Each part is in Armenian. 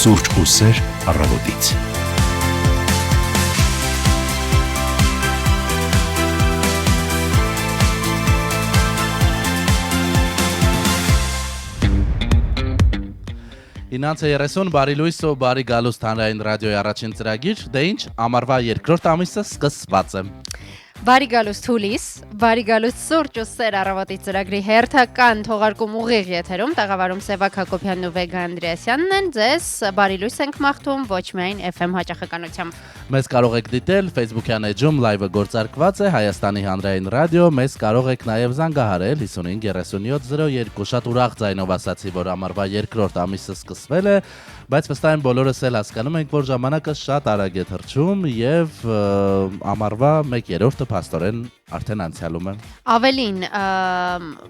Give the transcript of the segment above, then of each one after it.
Սուրճ ու սեր առավոտից։ Ինանց 30 բարի լույս ու բարի գալուստ հանրային ռադիոյի առաջին ծրագիր, դե ինչ, ամառվա երկրորդ ամիսը սկսված է։ Բարի գալուստ հուլիս, բարի գալուստ սուրճ ու սեր առավոտի ծրագրի հերթական թողարկում ուղիղ եթերում տաղավարում Սևակ Հակոբյանն ու Վեգա Անդրեասյանն են, ձեզ բարի լույս ենք մաղթում ոչ միայն FM հաճախականությամբ։ Մեզ կարող եք դիտել Facebook-յան էջում լայվը գործարկված է Հայաստանի հանրային ռադիո, մեզ կարող եք նաև զանգահարել 553702, շատ ուրախ ձայնով ասացի, որ ամառվա երկրորդ ամիսը սկսվել է, բայց վստահ եմ բոլորս էլ հասկանում ենք, որ ժամանակը շատ արագ է թռչում եւ ամառվա 1/3-ը փաստորեն արդեն անցյալում է։ Ավելին,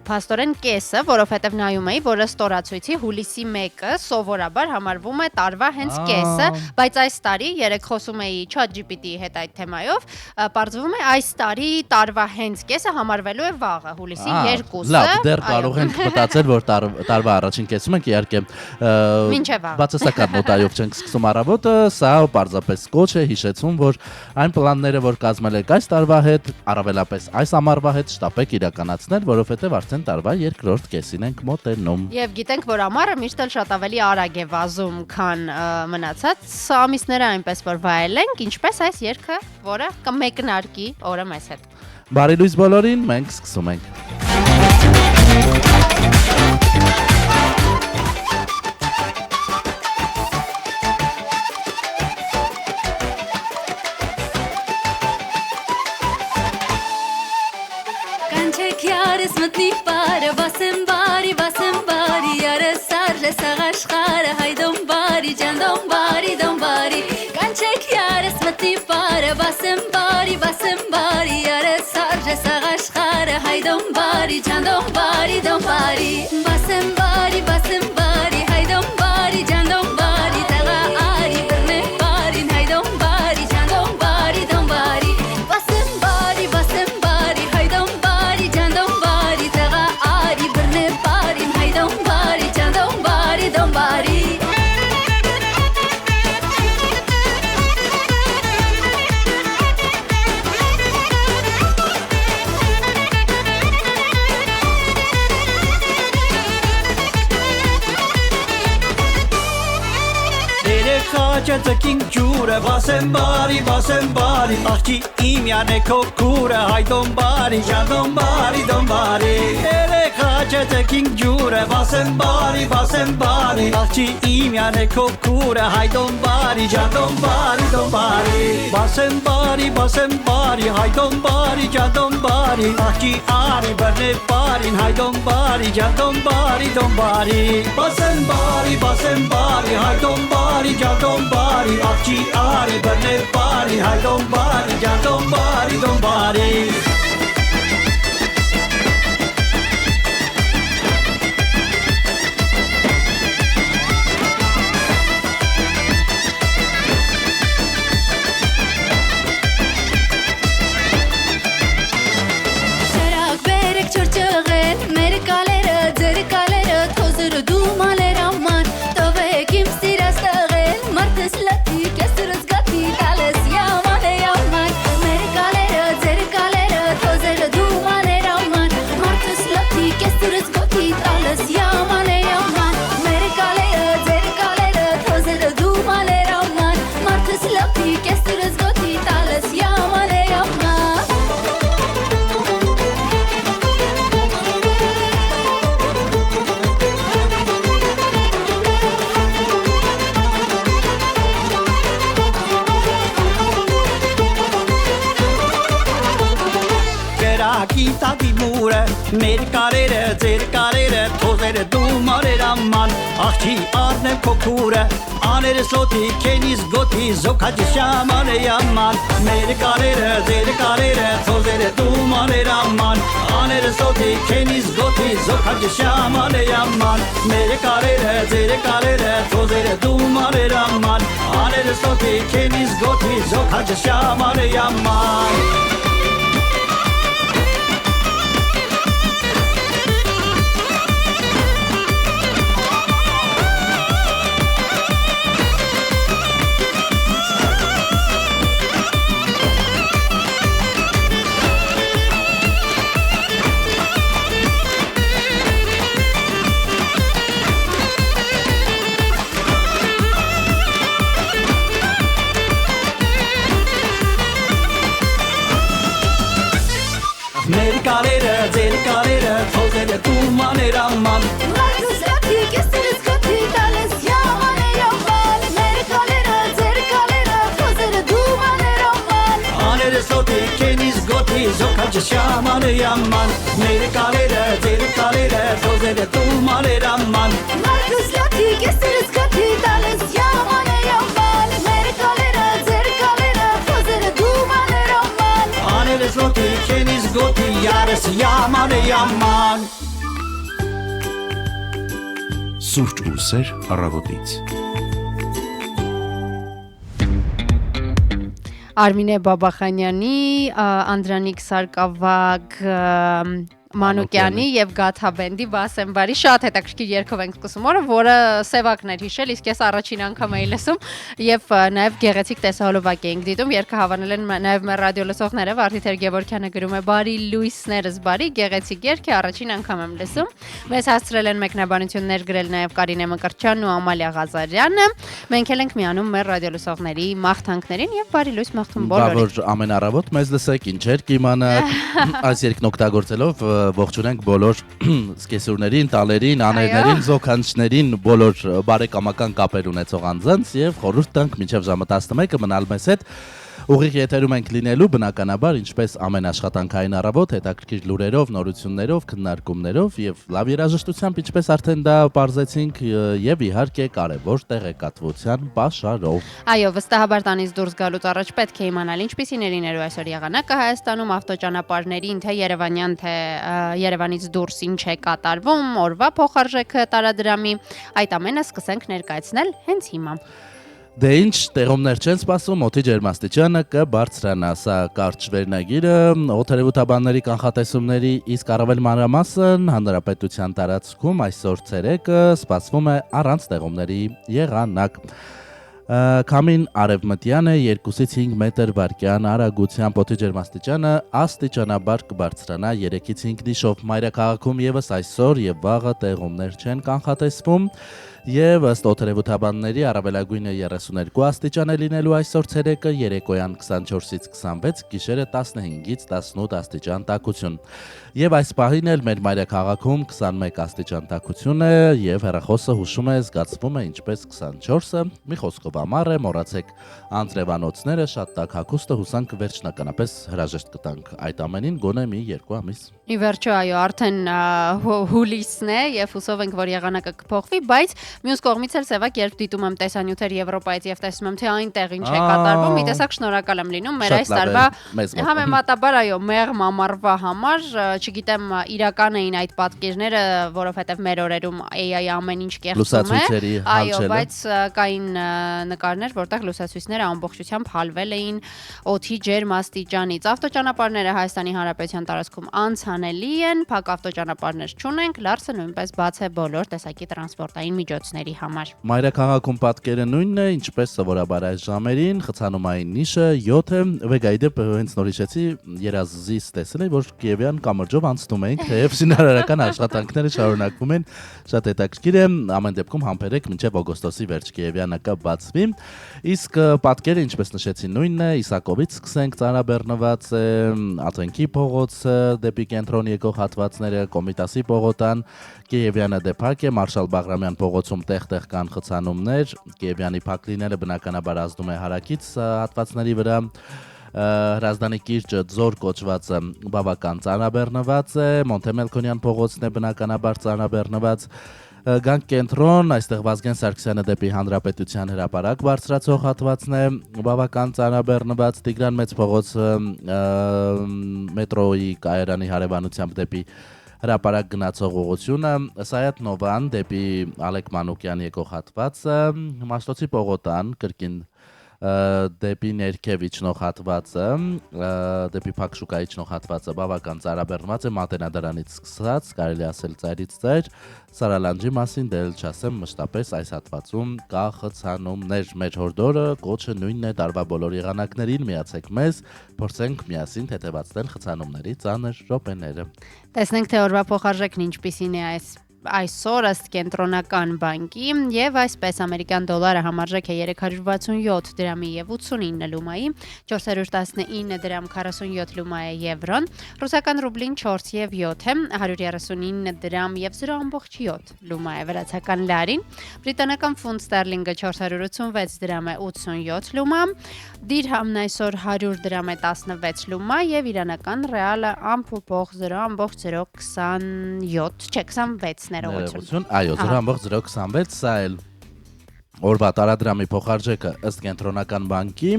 փաստորեն կեսը, որովհետև նայում էի, որ ստորացույցի հուլիսի 1-ը սովորաբար համարվում է տարվա հենց կեսը, բայց այս տարի երեք խոսում էի ChatGPT-ի հետ այդ թեմայով, պարզվում է այս տարի տարվա հենց կեսը համարվելու է վաղը, հուլիսի 2-ը։ Լավ, դեռ կարող ենք մտածել, որ տարվա առաջին կեսում ենք, իհարկե բացասական նոտայով չենք սկսում առավոտը, սա պարզապես կոչ է հիշեցում, որ այն պլանները, որ կազմել եք այս տարվա հետ, առավելապես այս ամառվա հետ շտապեք իրականացնել, որովհետև արդեն տարվա երկրորդ կեսին ենք մոտենում։ Եվ գիտենք, որ ամառը միշտ էլ շատ ավելի արագ է վազում, քան մնացած ամիսները, այնպես որ վայելենք, ինչպես այս երգը, որը կմեկնարկի օրը մեզ հետ։ Բարի լույս բոլորին, մենք սկսում ենք։ Մտնի պարը, վասեմ բարի, յարը սարլը սաղաշխարը, հայ դոն բարի, ջան դոն բարի, կանչեք յարս մտնի պարը, վասեմ բարի, յարը սարլը սաղաշխարը, հայ դոն բարի, ջան դոն բարի, վասեմ բարի, հայ դոն բարի, ջան դոն բարի, տղա արի, բրնե բարին, հայ դոն բարի, ջան դոն բարի, վասեմ բարի, հայ դոն բարի, ջան դոն բարի, տղա արի, բրնե բարին, հայ դոն բարի, ջան դոն բարի, Ծկին ջուրը, վասեմ բարի, աղջի իմ յանը քո կուրը, հայ դոն բարի, ջան դոն բարի, երեք հաճը ծկին ջուրը, վասեմ բարի, աղջի իմ յանը քո կուրը, հայ դոն բարի, ջան դոն բարի, վասեմ բարի, հայ դոն բարի, ջան դոն բարի, աղջի արի բրնե բարին, հայ դոն բարի, ջան դոն բարի, վասեմ բարի, հայ դոն բարի, ջան դոն բարի, աղջի արի բրնե բարի, հայ դոն բարի, ջան դոն բարի, Շրակ բերեք չորջղեն, մեր կալերը, ձեր կալերը, թոզրը դու մալեր աման, տովեք իմ սիրած տղել, մարդս լատի, կեսրս գատի, տալես yaman, մեր կալերը, ձեր կալերը, թոզրը դու մալեր աման, մարդս լատի, կեսրս գատի, տալես yaman, մեր կալերը, ձեր կալերը, թոզրը դու մալեր աման, մարդս լատի, կեսրս գատի, տալես yaman, Կիտակի մուրը, մեր կարերը, ձեր կարերը, թոզերը դու մարեր աման, աղջի արնեմ քո կուրը, աները սոտի, կենիս գոտի, զոքաջի շաման է աման, մեր կարերը, ձեր կարերը, թոզերը դու մարեր աման, աները սոտի, կենիս գոտի, զոքաջի շաման է աման, մեր կարերը, ձեր կարերը, թոզերը դու մարեր աման, աները սոտի, կենիս գոտի, զոքաջի շաման է աման Մեր կարերը, ձեր կարերը, թողերը դումաներ աման Մարդուս լատի, կեսերս գոթի, տալես յաման է յաման Մեր կալերը, ձեր կալերը, թոզերը դումաներ աման Աներս լոտի, կենիս գոթի, զոքաչս յաման է յաման Մեր կարերը, ձեր կարերը, թողերը դումաներ աման Մարդուս լատի, կեսերս գոթի, տալես յաման է յաման Մեր կալերը, ձեր կալերը, թոզերը դումաներ աման Աներս լոտի, կենիս գոթի, յարս յաման է յաման Սուրճ ու սեր առավոտից։ Արմինե Բաբախանյանի, Անդրանիկ Սարգսակ Մանուկյանի եւ Գաթաբենդի Բասեմբարի շատ հետաքրքիր երգով ենք սկսում օրը, որը սևակներ հիշել, իսկ ես առաջին անգամ էի լսում եւ նաեւ գեղեցիկ տեսահոլովակ էինք դիտում, երգը հավանել են նաեւ մեր ռադիո լսողները, Վարդիթեր Գևորգյանը գրում է բարի լույսներս բարի, գեղեցիկ երգ է, առաջին անգամ եմ լսում։ Մեզ հասցրել են մեկնաբանություններ գրել նաեւ Կարինե Մկրտչյանն ու Ամալիա Ղազարյանը։ Մենք էլ ենք միանում մեր ռադիո լսողների մաղթանքներին եւ բարի լույս մաղթում բոլորին։ Բավարար ամեն առավոտ մեզ լսեք, ինչեր կիմանաք, այս երգն օգտագործելով ողջունենք բոլոր սկեսուրներին, տալերին, աներներին, զոքանչներին, բոլոր բարեկամական կապեր ունեցող անձանց եւ խորհուրդ տանք մինչեւ ժամը 11-ը մնալ մեզ հետ։ Ուղիղ եթերում ենք լինելու բնականաբար, ինչպես ամեն աշխատանքային առավոտ, հետաքրքիր լուրերով, նորություններով, քննարկումներով եւ լավ երաժշտությամբ, ինչպես արդեն դա բարձեցինք եւ իհարկե կարեւոր տեղեկատվության պաշարով։ Այո, վստահաբար տանից դուրս գալուց առաջ պետք է իմանալ ինչպիսին է լինելու այսօր եղանակը Հայաստանում, ավտոճանապարհներին, թե Երևանյան, թե Երևանից դուրս ինչ է կատարվում, օրվա փոխարժեքը տարադրամի, այդ ամենը սկսենք ներկայացնել հենց հիմա։ Դե ինչ տեղումներ չեն սպասում, օդի ջերմաստիճանը կբարձրանա, սա կարճ վերնագիրը, օդերևութաբանների կանխատեսումների իսկ առավել մանրամասն հանրապետության տարածքում այսօր ցերեկը սպասվում է առանց տեղումների եղանակ։ Քամին արևմտյան է 2-ից 5 մետր վարկյան արագությամբ, օդի ջերմաստիճանը աստիճանաբար կբարձրանա 3-ից 5 դիշով։ Մայրաքաղաքում եւս այսօր եւ վաղը տեղումներ չեն կանխատեսվում։ Եվ ըստ օդերևութաբանների առավելագույնը 32 աստիճան է լինելու այսօր ցերեկը, երեկոյան 24-ից 26, գիշերը 15-ից 18 աստիճան տաքություն։ Եվ այս պահին էլ մեր մայրաքաղաքում 21 աստիճան տաքություն է եւ հեռախոսը հուշում է զգացվում է ինչպես 24-ը։ Մի խոսքով ամառ է, մոռացեք անձրևանոցները, շատ տաք հագուստը, հուսանք վերջնականապես հրաժեշտ կտանք այդ ամենին գոնե մի 2 ամիս։ Ի վերջո, այո, արդեն հուլիսն է եւ հուսով ենք, որ եղանակը կփոխվի, բայց մյուս կողմից էլ սևակ երբ դիտում եմ տեսանյութեր Եվրոպայից եւ տեսնում եմ թե այնտեղ ինչ է կատարվում, մի տեսակ շնորհակալ եմ լինում մեր այս տարվա համեմատաբար, այո, մեղմ ամառվա համար, չգիտեմ իրական էին այդ պատկերները, որովհետեւ մեր օրերում AI ամեն ինչ կեղծում է, այո, բայց կային նկարներ, որտեղ լուսացույցները ամբողջությամբ հալվել էին օդի ջերմաստիճանից։ Ավտոճանապարհները Հայաստանի Հանրապետության տարածքում անցանելի են, փակ ավտոճանապարհներ չունենք, լարսը նույնպես բաց է բոլոր տեսակի տրանսպորտային միջոցների համար։ Մայրաքաղաքում պատկերը նույնն է, ինչպես սովորաբար այս ժամերին, խցանումային նիշը 7 է, վեգայդեպ հենց նոր հիշեցի երազից տեսել եմ, որ Կիևյան կամրջով անցնում ենք, թեև շինարարական աշխատանքները շարունակվում են, շատ հետաքրքիր է, ամեն դեպքում համբերեք մինչև օգոստոսի վերջ Կիևյանը կբացվի, իսկ պատկերը ինչպես նշեցի նույնն է, Իսակովից սկսենք ծանրաբեռնված է, Աթենքի փողոցը դեպի կենտրոն եկող հատվածները, Կոմիտասի պողոտան, Կիևյանը դեպակ է, Մարշալ Բաղրամյան փողոցում տեղ-տեղ կան խցանումներ, Կիևյանի փակ լինելը բնականաբար ազդում է հարակից հատվածների վրա, Հրազդանի կիրճը ձոր կոչվածը բավական ծանրաբեռնված է, Մոնտեմելքոնյան փողոցն է բնականաբար ծանրաբեռնված, Գանք կենտրոն, այստեղ Վազգեն Սարգսյանը դեպի Հանրապետության հրապարակ բարձրացող հատվածն է բավական ծանրաբեռնված, Տիգրան Մեծ փողոցը մետրոյի կայարանի հարևանությամբ դեպի հրապարակ գնացող ուղղությունը, Սայաթ Նովան դեպի Ալեք Մանուկյան եկող հատվածը, Մաշտոցի պողոտան կրկին դեպի ներքև իջնող հատվածը, դեպի Փակ շուկայի իջնող հատվածը բավական ծանրաբեռնված է Մատենադարանից սկսած, կարելի ասել ծայրից ծայր, Սարալանջի մասին դել չասեմ մշտապես այս հատվածում կա խցանումներ, մեր հորդորը կոչը նույնն է տարվա բոլոր եղանակներին, միացեք մեզ, փորձենք միասին թեթևացնել խցանումների ծանր րոպեները։ Տեսնենք թե օրվա փոխարժեքն ինչպիսին է այս այսօր ըստ կենտրոնական բանկի եւ այսպես ամերիկյան դոլարը համարժեք է 367 դրամի եւ 89 լումայի, 419 դրամ 47 լումա է եվրոն, ռուսական ռուբլին 4 եւ 7 է, 139 դրամ եւ 0.7 լումա է վրացական լարին, բրիտանական ֆունտ ստերլինգը 486 դրամ է 87 լումա, դիրհամն այսօր 100 դրամ է 16 լումա եւ իրանական ռեալը ամփոփող 0.027, չէ 26 ներողություն։ Այո, 0.026, սա էլ օրվա տարադրամի փոխարժեքը ըստ կենտրոնական բանկի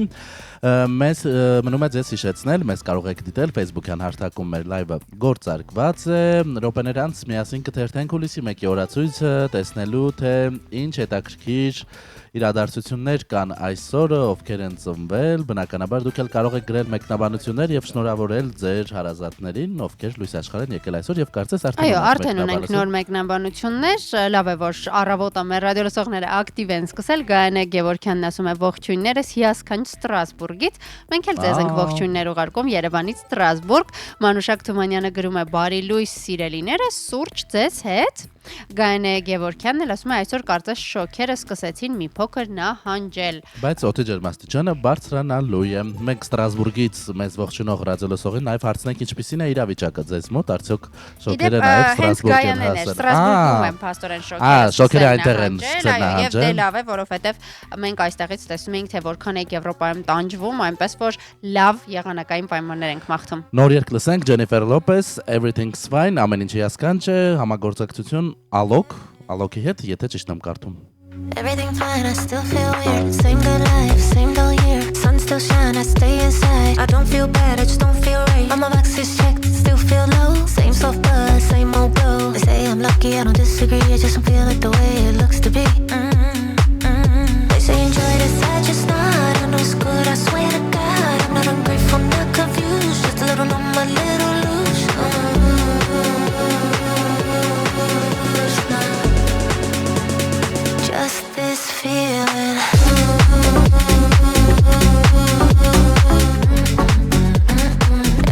մեզ մնում է ձեզ հիշեցնել, մեզ կարող եք դիտել Facebook-յան հարթակում մեր լայվը գործարկված է, րոպեներ անց միասին կթերթենք հուլիսի 1-ի օրացույցը, տեսնելու թե ինչ հետաքրքիր իրադարձություններ կան այսօրը, ովքեր են ծնվել, բնականաբար դուք էլ կարող եք գրել մեկնաբանություններ եւ շնորհավորել ձեր հարազատներին, ովքեր լույս աշխարհ են եկել այսօր եւ կարծես արդեն ունենք նոր մեկնաբանություններ, լավ է որ առավոտը մեր ռադիոլսողները ակտիվ են սկսել, Գայանե Գևորքյանն ասում է ողջույններս հիասքանչ Ստրասբուրգից, մենք էլ ձեզ ենք ողջույններ ուղարկում Երևանից Ստրասբուրգ, Մանուշակ Թումանյանը գրում է բարի լույս սիրելիները, սուրճ ձեզ հետ, Գայանե Գևորքյանն էլ ասում է այսօր կարծես շոքերը սկսեցին մի փոքր նահանջել։ Բայց օդի ջերմաստիճանը բարձրանալու է։ Մենք Ստրասբուրգից մեզ ողջունող ռադիոլսողին նաև հարցնենք ինչպիսին է իրավիճակը ձեզ մոտ, արդյոք շոքերը նաև Ստրասբուրգ են հասել։ Ստրասբուրգում են փաստորեն շոքերը։ Շոքերը այնտեղ են նահանջել։ Եվ դե լավ է, որովհետև մենք այստեղից տեսնում ենք, թե որքան է Եվրոպայում տանջվում, այնպես որ լավ եղանակային պայմաններ ենք մաղթում։ Նոր երգ լսենք Jennifer Lopez, Everything's Fine, ամեն ինչ հիասքանչ է, համագործակցություն Ալոքի հետ, եթե ճիշտ եմ կարդում։ Everything's fine, I still feel weird. Same good life, same dull year. Sun still shine, I stay inside. I don't feel bad, I just don't feel right. All my boxes checked, still feel low. Same soft buzz, same old glow. They say I'm lucky, I don't disagree. I just don't feel like the way it looks to be. They say enjoy this, I just not. I know it's good, I swear to God. I'm not ungrateful, not confused. Just a little numb, a little loose. Just this feeling.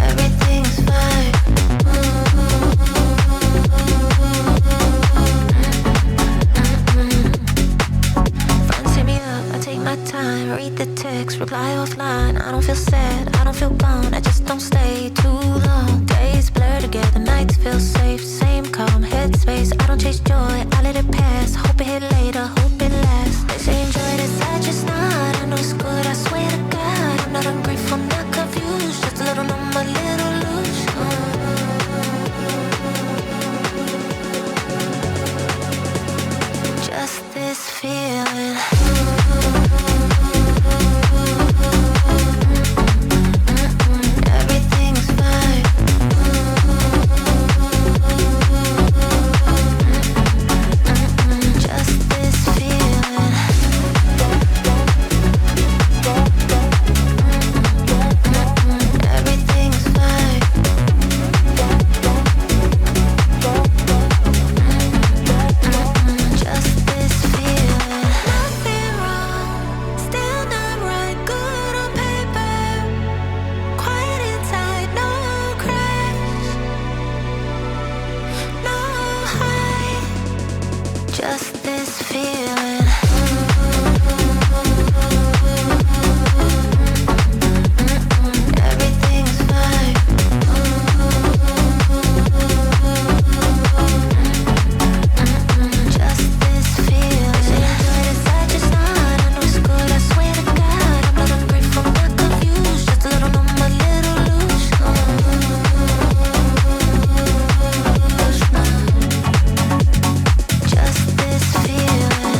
Everything's fine. Friends hit me up, I take my time, read the text, reply offline. I don't feel sad, I don't feel bound, I just don't stay too long. Days blur together, nights feel safe, same calm headspace. I don't chase joy, I let it pass. Hope it hit later, hope it lasts. They say enjoy this, I just not. I know it's good, I swear to God. I'm not ungrateful, not confused. Just a little numb, a little loose. Just this feeling. Everything's fine. Just this feeling. Everything's fine. Just this feeling. Nothing wrong, still not right. Good on paper, quiet inside, no crash, no high. Just this feeling. Everything's fine. Just this feeling. Enjoy this, I just not. I know it's good, I swear to God. I'm not ungrateful, not confused. Just a little numb, a little loose. Just this feeling.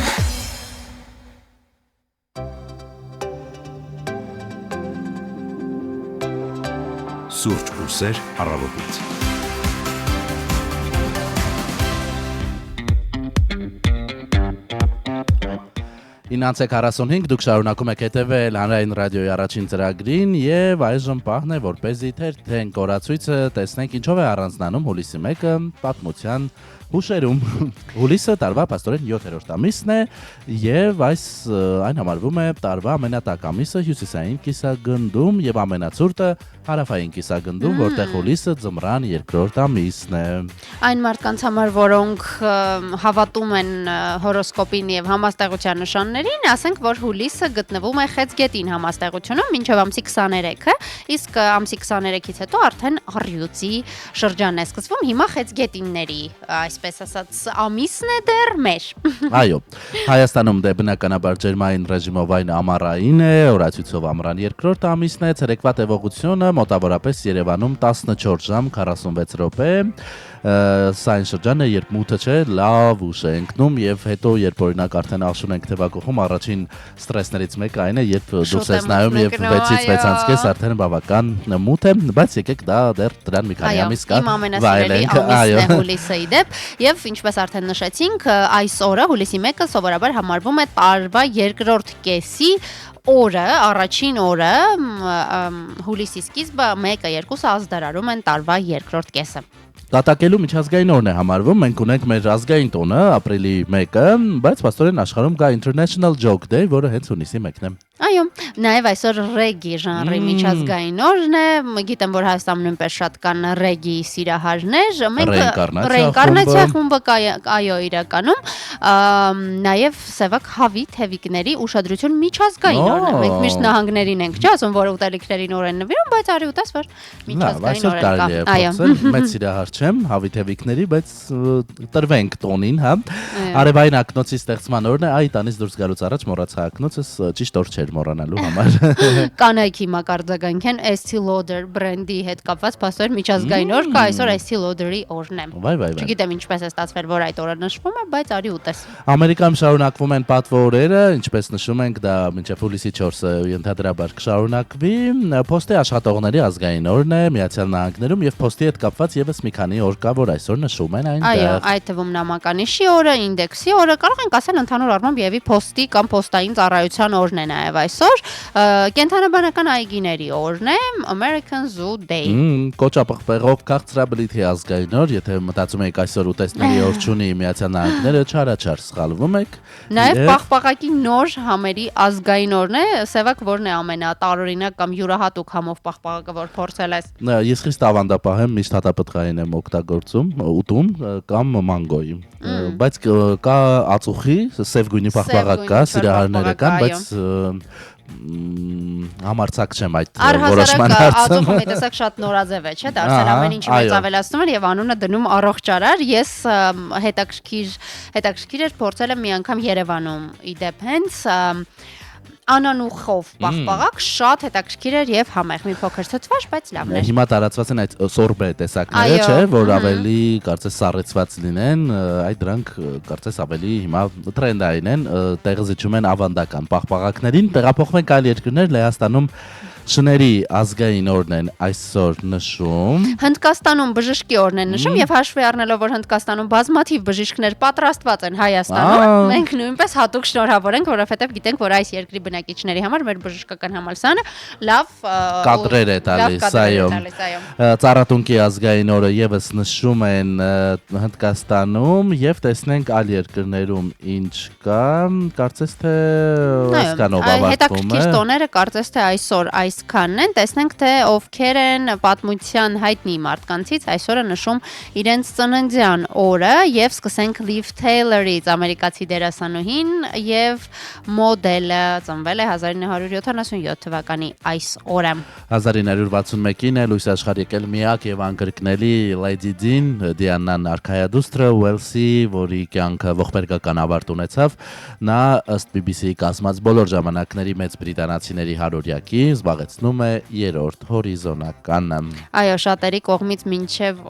Սուրճ ու սեր առավոտից։ Ինանցեք 45 դուք շարունակում եք հետևել Հանրային ռադիոյի առաջին ծրագրին եւ այժմ պահն է որպեսզի թերթենք օրացույցը տեսնենք ինչով է առանձնանում հուլիսի 1-ը պատմության հուշերում։ Հուլիսը տարվա փաստորեն 7-րդ ամիսն է եւ այն համարվում է տարվա ամենատաք ամիսը հյուսիսային կիսագնդում եւ ամենացուրտը Հարավային կիսագնդում, որտեղ հուլիսը ձմռան երկրորդ ամիսն է։ Այն մարդկանց համար, որոնք հավատում են հորոսկոպին եւ համաստեղության նշաններին, ասենք, որ հուլիսը գտնվում է Խեցգետին համաստեղությունում մինչեւ ամսի 23-ը, իսկ ամսի 23-ից հետո արդեն առյուծի շրջանն է սկսվում։ Հիմա Խեցգետինների, այսպես ասած, ամիսն է դեռ մեր։ Այո, Հայաստանում դե բնականաբար ջերմային ռեժիմով այն ամառային է, օրացույցով ամռան երկրորդ ամիսն է, ցերեկվա տևողությունը մոտավորապես Երևանում 14 ժամ 46 րոպե։ Սա այն շրջանն է, երբ մութը չէ, լավ ուշ է ընկնում եւ հետո երբ օրինակ արդեն աշուն ենք թեվակողում, առաջին ստրեսներից մեկը այն է, երբ դուրս ես նայում եւ 6-ից 6:30 արդեն բավական մութ է, բայց եկեք դա դեռ դրան մի քանի ամիս կա։ Իմ ամենասիրելի ամիսն է հուլիսը իդեպ եւ ինչպես արդեն նշեցինք, այս օրը հուլիսի 1-ը սովորաբար համարվում է տարվա երկրորդ կեսի օրը, առաջին օրը, հուլիսի սկիզբը 1-2 ազդարարում են տարվա երկրորդ կեսը։ Դատակելու միջազգային օրն է համարվում, մենք ունենք մեր ազգային տոնը, ապրիլի 1-ը, բայց փաստորեն աշխարհում կա International Joke Day, որը հենց հունիսի 1-ն է։ Այո, նաև այսօր ռեգի ժանրի միջազգային օրն է, գիտեմ, որ Հայաստանում նույնպես շատ կան ռեգի սիրահարներ, մենք ռեինկարնացիա խումբը այո իրականում, նաև սևակ հավի թևիկների ուշադրություն միջազգային օրն է, մենք միշտ նահանգներին ենք, չէ՞, ասում, որ ուտելիքներին օր են նվիրում, բայց արի ուտես, որ միջազգային օր կա։ Այո, մեծ սիրահար չեմ հավի թևիկների, բայց տրվենք տոնին, հա։ Արևային ակնոցի ստեղծման օրն է, այ տանից դուրս գալուց առաջ մոռացա ակնոցս ճիշտ օր չէր մոռանալու համար։ Կանայքի մակարդականք են Estee Lauder բրենդի հետ կապված փաստորեն միջազգային օր կա, այսօր Estee Lauder-ի օրն է։ Վայ։ Չգիտեմ ինչպես է ստացվել, որ այդ օրը նշվում է, բայց արի ուտես։ Ամերիկայում շարունակվում են պատվո օրերը, ինչպես նշում ենք, դա մինչև հուլիսի 4-ը ենթադրաբար կշարունակվի։ Փոստի աշխատողների ազգային օրն է Միացյալ Նահանգներում եւ փոստի հետ կապված եւս մի քանի օր կա, որ այսօր նշում են այնտեղ։ Այո, այդ թվում նամականիշի օրը, ինդեքսի օրը, կարող ենք ասել ընդհանուր առմամբ եւի փոստի կամ փոստային ծառայության օրն է նաեւ այսօր։ Կենթանաբանական այգիների օրն է, American Zoo Day։ Կոճապղպեղով քաղցրաբլիթի ազգային օր, եթե մտածում եք այսօր ուտեստների օր չունի Միացյալ Նահանգները, չարաչար սխալվում եք։ Նաև պաղպաղակի նոր համերի ազգային օրն է, սևակ որն է ամենատարօրինակ կամ յուրահատուկ համով պաղպաղակը, որ փորձել ես։ Ես խիստ ավանդապահ եմ, միշտ հատապտղային եմ օգտագործում, ուտում կամ մանգոյի։ Բայց կա ածուխի, սև գույնի պաղպաղակ կա, սիրահարները կան, բայց համարցակ չեմ այդ որոշման հարցը։ Ածուխում տեսակ շատ նորաձև է, չէ՞, դարձել ամեն ինչի մեծ ավելացնում են եւ անունը դնում առողջարար։ Ես հետաքրքիր էր փորձել եմ մի անգամ Երևանում, իդեպ հենց անանուխով պաղպաղակ շատ հետաքրքիր էր եւ համեղ մի փոքր ցցված, բայց լավն էր։ Հիմա տարածված են այդ սորբե տեսակները, չէ, որ ավելի կարծես սառեցված լինեն, այդ դրանք կարծես ավելի հիմա տրենդային են, տեղը զիջում են ավանդական պաղպաղակներին, տեղափոխվենք այլ երկրներ, Լեհաստանում շների ազգային օրն են այսօր նշում։ Հնդկաստանում բժշկի օրն են նշում եւ հաշվի առնելով, որ Հնդկաստանում բազմաթիվ բժիշկներ պատրաստված են Հայաստանում, մենք նույնպես հատուկ շնորհավոր ենք, որովհետեւ գիտենք, որ այս երկրի բնակիչների համար մեր բժշկական համալսարանը լավ կադրեր է տալիս, այո։ Ծառատունկի ազգային օրը եւս նշում են Հնդկաստանում եւ տեսնենք այլ երկրներում ինչ կա, կարծես թե այսքանով ավարտվում է։ Հետաքրքիր տոները կարծես թե այսօր այսքանն են, տեսնենք թե ովքեր են պատմության հայտնի մարդկանցից այսօրը նշում իրենց ծննդյան օրը եւ սկսենք Liv Taylor-ից, ամերիկացի դերասանուհին եւ մոդելը, ծնվել է 1977 թվականի այս օրը։ 1961-ին է լույս աշխարհ եկել միակ եւ անկրկնելի Lady Di, Դիանան արքայադուստրը Ուելսի, որի կյանքը ողբերգական ավարտ ունեցավ։ Նա ըստ BBC-ի կազմած բոլոր ժամանակների մեծ բրիտանացիների հարյուրյակի զբաղեցնում է երրորդ հորիզոնականը։ Այո, շատերի կողմից մինչև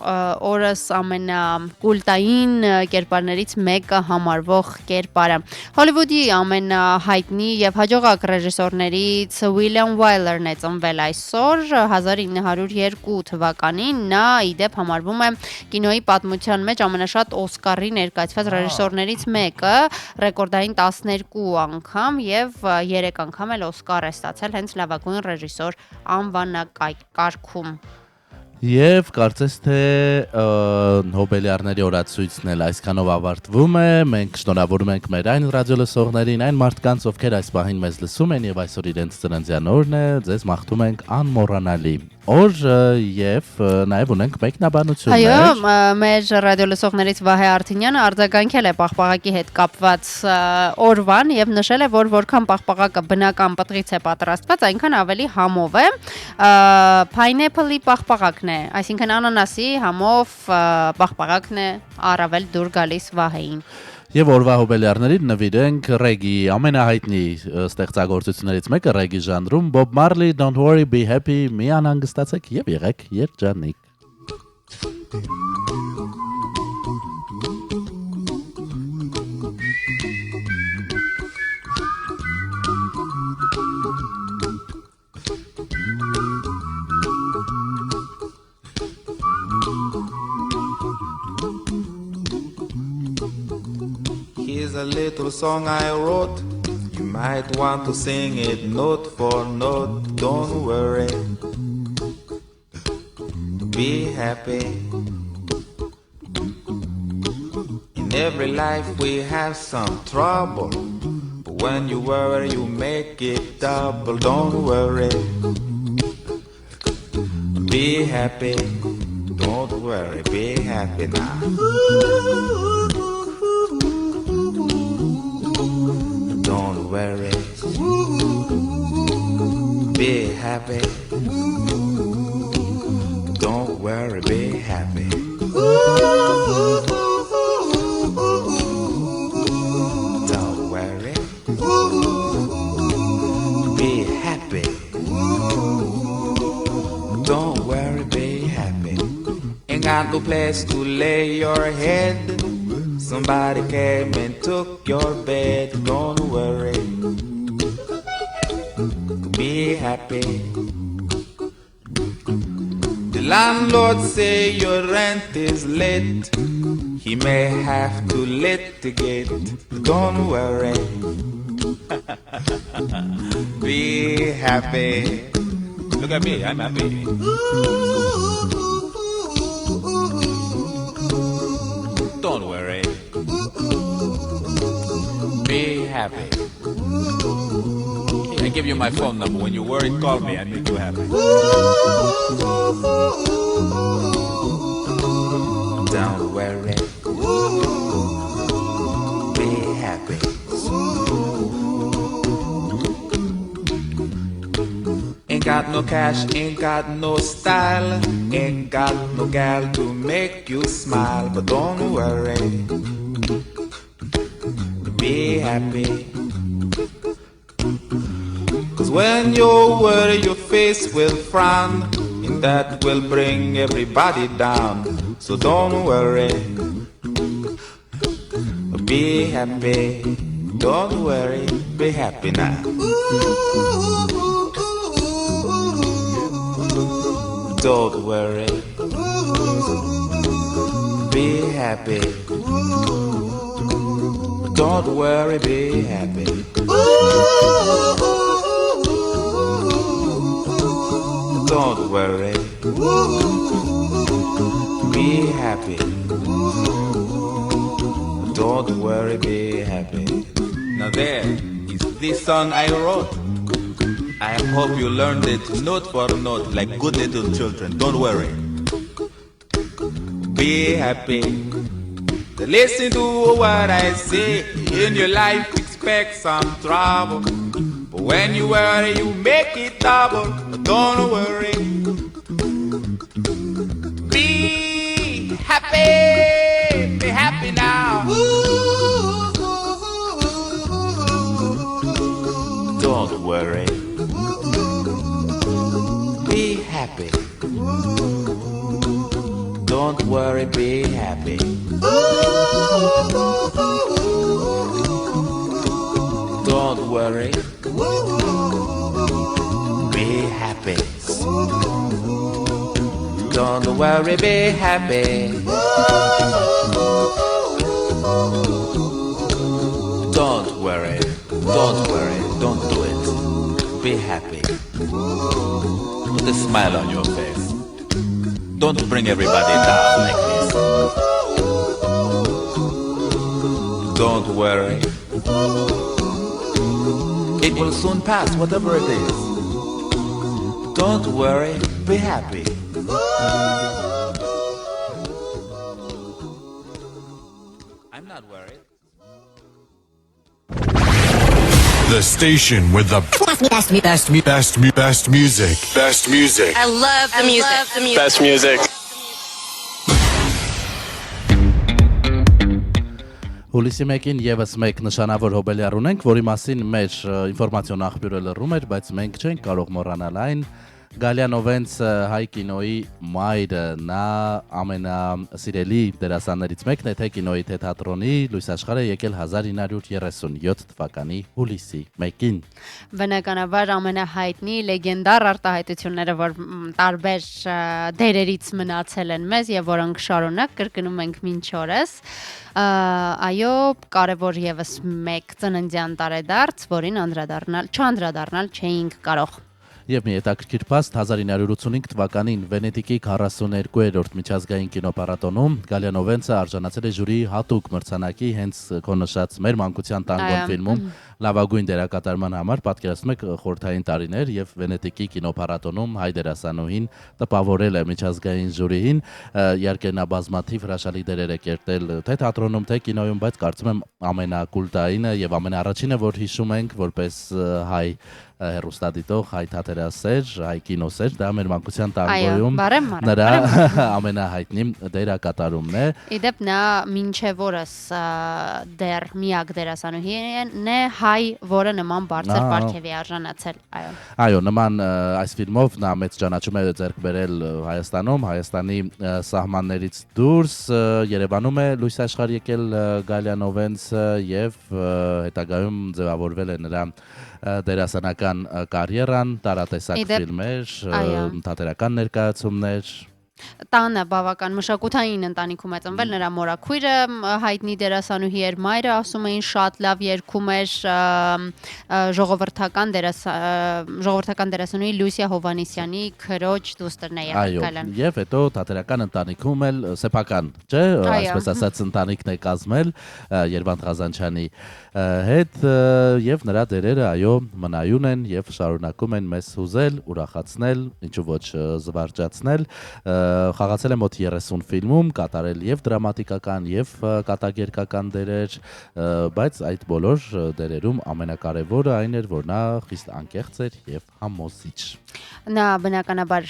օրս ամենակուլտային կերպարներից մեկը համարվող կերպարը։ Հոլիվուդի ամենահայտնի եւ հաջողակ ռեժիսորներից William Wyler-ն է ծնվել այսօր 1902 թվականին։ Նա իդեպ համարվում է կինոյի պատմության մեջ ամենաշատ Օսկարի ներկայացված ռեժիսորներից մեկը, ռեկորդային 12 անգամ եւ 3 անգամ էլ Օսկար է ստացել հենց լավագույն ռեժիսոր անվանակարգում։ Եվ կարծես թե հոբելյարների օրացույցն էլ այսքանով ավարտվում է։ Մենք շնորհավորում ենք մեր այն ռադիոլսողներին, այն մարդկանց, ովքեր այս պահին մեզ լսում են եւ այսօր իրենց ծննդյան օրն է, ձեզ մաղթում ենք անմոռանալի օր եւ նաեւ ունենք մեկնաբանություններ։ Այո, մեր ռադիոլսողներից Վահե Արթինյանը արձագանքել է պաղպաղակի հետ կապված օրվան եւ նշել է, որ որքան պաղպաղակը բնական պտղից է պատրաստված, այնքան ավելի համով է։ Pineapple-ի պաղպաղակն է, այսինքն անանասի համով պաղպաղակն է առավել դուր գալիս Վահեին։ Եվ օրվա հոբելյարներին նվիրենք ռեգի ամենահայտնի ստեղծագործություններից մեկը ռեգի ժանրում Bob Marley, Don't Worry, Be Happy, մի անհանգստացեք եւ եղեք երջանիկ։ Here's a little song I wrote. You might want to sing it note for note. Don't worry. Be happy. In every life we have some trouble. But when you worry, you make it double. Don't worry. Be happy. Don't worry. Be happy now. Don't worry, be happy. Don't worry, be happy. Don't worry, be happy. Don't worry, be happy. Ain't got no place to lay your head. Somebody came and took your bed. Don't worry. Be happy. The landlord say your rent is late. He may have to litigate. Don't worry. Be happy. Look at me, I'm happy. Don't worry. Be happy. I give you my phone number. When you're worried, call me. I make you happy. Don't worry. Be happy. Ain't got no cash, ain't got no style, ain't got no gal to make you smile. But don't worry. Be happy. Cause when you worry, your face will frown, and that will bring everybody down. So don't worry. Be happy. Don't worry. Be happy now. Don't worry. Be happy. Don't worry, be happy. Don't worry. Be happy. Don't worry, be happy. Now there is this song I wrote. I hope you learned it note for note like good little children. Don't worry. Be happy. Listen to what I say. In your life expect some trouble, but when you worry you make it double. Don't worry. Be happy. Be happy now. Don't worry. Be happy. Don't worry, be happy. Don't worry. Be happy. Don't worry, be happy. Don't worry. Don't worry. Don't do it. Be happy. Put a smile on your face. Don't bring everybody down like this. Don't worry. It will soon pass, whatever it is. Don't worry, be happy. I'm not worried. The station with the best music. Best music. I love the music. Best music. Հուլիսի 1-ին եւս մեկ նշանավոր հոբելյար ունենք, որի մասին մեր ինֆորմացիոն աղբյուրը լռում էր, բայց մենք չենք կարող մոռանալ այն Գալյանովենց հայ կինոյի մայրը, նա ամենասիրելի դերասաններից մեկն է թե կինոյի, թե թատրոնի, լույս աշխարհ է եկել 1937 թվականի հուլիսի 1-ին։ Բնականաբար ամենահայտնի լեգենդար արտահայտությունները, որ տարբեր դերերից մնացել են մեզ եւ որոնք շարունակ կրկնում ենք մինչ օրս։ Այո, կարևոր եւս մեկ ծննդյան տարեդարձ, որին չանդրադառնալ չէինք կարող։ Եվ մի հետաքրքիր փաստ 1985 թվականին Վենետիկի 42-րդ միջազգային կինոփառատոնում Գալյանովենցը արժանացել է ժյուրիի հատուկ մրցանակի հենց քո նշած մեր մանկության տանգոն ֆիլմում լավագույն դերակատարման համար, պատկերացնում եք խորհրդային տարիներ եւ Վենետիկի կինոփառատոնում հայ դերասանուհին տպավորել է միջազգային ժյուրիին, իհարկե նա բազմաթիվ հրաշալի դերեր է կերտել թե թատրոնում, թե կինոյում, բայց կարծում եմ ամենակուլտայինը եւ ամենաառաջինը, որ հիշում ենք որպես հայ հերոստատիտող, հայ թատերասեր, հայ կինոսեր, դա մեր մանկության տանգոյում նրա ամենահայտնի դերակատարումն է։ Իդեպ նա մինչև օրս դեռ միակ դերասանուհին է հայ, որը նման բարձր պարգևի արժանացել, այո։ Այո, նման այս ֆիլմով նա մեծ ճանաչում է ձեռք բերել Հայաստանում, Հայաստանի սահմաններից դուրս, Երևանում է լույս աշխարհ եկել Գալյանովենցը եւ հետագայում ձևավորվել է նրա դերասանական կարիերան, տարատեսակ ֆիլմեր, թատերական ներկայացումներ։ Տանը բավական մշակութային ընտանիքում է ծնվել, նրա մորաքույրը հայտնի դերասանուհի էր, մայրը ասում էին շատ լավ երգում էր, ժողովրդական դերասանուհի Լուսիա Հովանեսյանի քրոջ դուստրն է եղել Գալյան։ Այո, եւ հետո թատերական ընտանիքում էլ սեփական, չէ, այսպես ասած ընտանիքն է կազմել Երվանդ Ղազանչյանի հետ եւ նրա դերերը այո մնայուն են եւ շարունակում են մեզ հուզել, ուրախացնել, ինչու ոչ զվարճացնել։ Խաղացել է մոտ 30 ֆիլմում, կատարել եւ դրամատիկական եւ կատակերգական դերեր, բայց այդ բոլոր դերերում ամենակարևորը այն էր, որ նա խիստ անկեղծ էր եւ համոզիչ։ Նա բնականաբար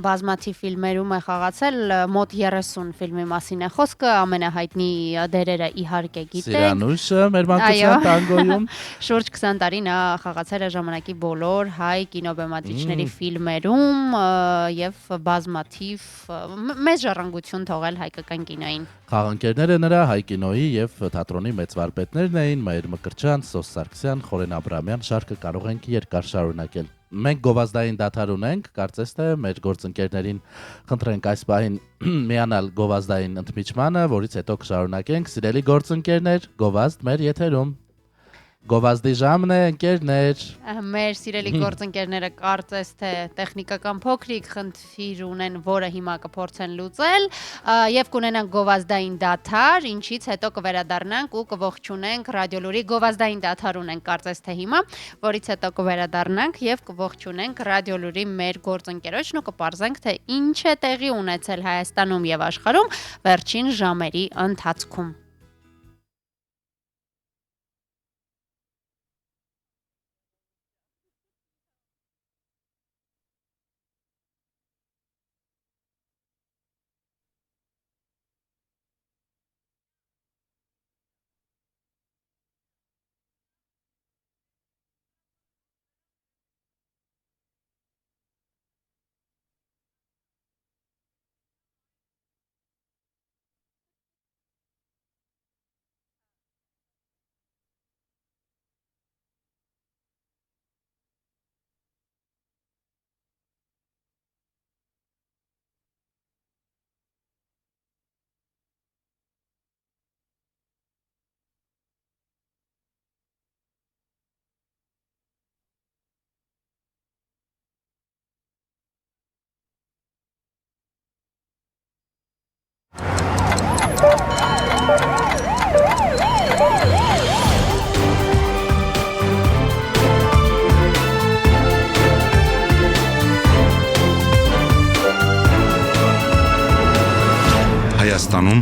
բազմաթիվ ֆիլմերում է խաղացել, մոտ 30 ֆիլմի մասին է խոսքը, ամենահայտնի դերերը իհարկե գիտենք։ Սիրանուշը մեր մանկության տանգոյում շուրջ 20 տարի նա խաղացել է ժամանակի բոլոր հայ կինոբեմադրիչների ֆիլմերում եւ բազմաթիվ մեծ ժառանգություն թողել հայկական կինոյին։ Խաղանկերները նրա հայ կինոյի եւ թատրոնի մեծ վարպետներն էին՝ Մայր Մկրտչյան, Սոս Սարգսյան, Խորեն Աբրամյան, շարքը կարող ենք երկար շարունակել։ Մենք գովազդային դադար ունենք, կարծես թե մեր գործընկերներին խնդրենք այս պահին միանալ գովազդային ընդմիջմանը, որից հետո կշարունակենք։ Սիրելի գործընկերներ, գովազդ մեր եթերում։ Գովազդի ժամն է, ընկերներ։ Մեր սիրելի գործընկերները կարծես թե տեխնիկական փոքրիկ խնդիր ունեն, որը հիմա կփորձեն լուծել, եւ կունենանք գովազդային դադար, ինչից հետո կվերադառնանք ու կողջունենք ռադիոլուրի գովազդային դադար ունենք կարծես թե հիմա, որից հետո կվերադառնանք եւ կողջունենք ռադիոլուրի մեր գործընկերոջն ու կպարզենք թե ինչ է տեղի ունեցել Հայաստանում եւ աշխարհում վերջին ժամերի ընթացքում։ Հայաստանում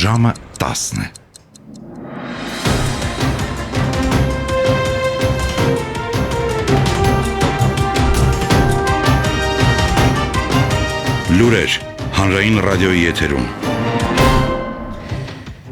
ժամը 10 է։ Լուրեր հանրային ռադիոյի եթերում։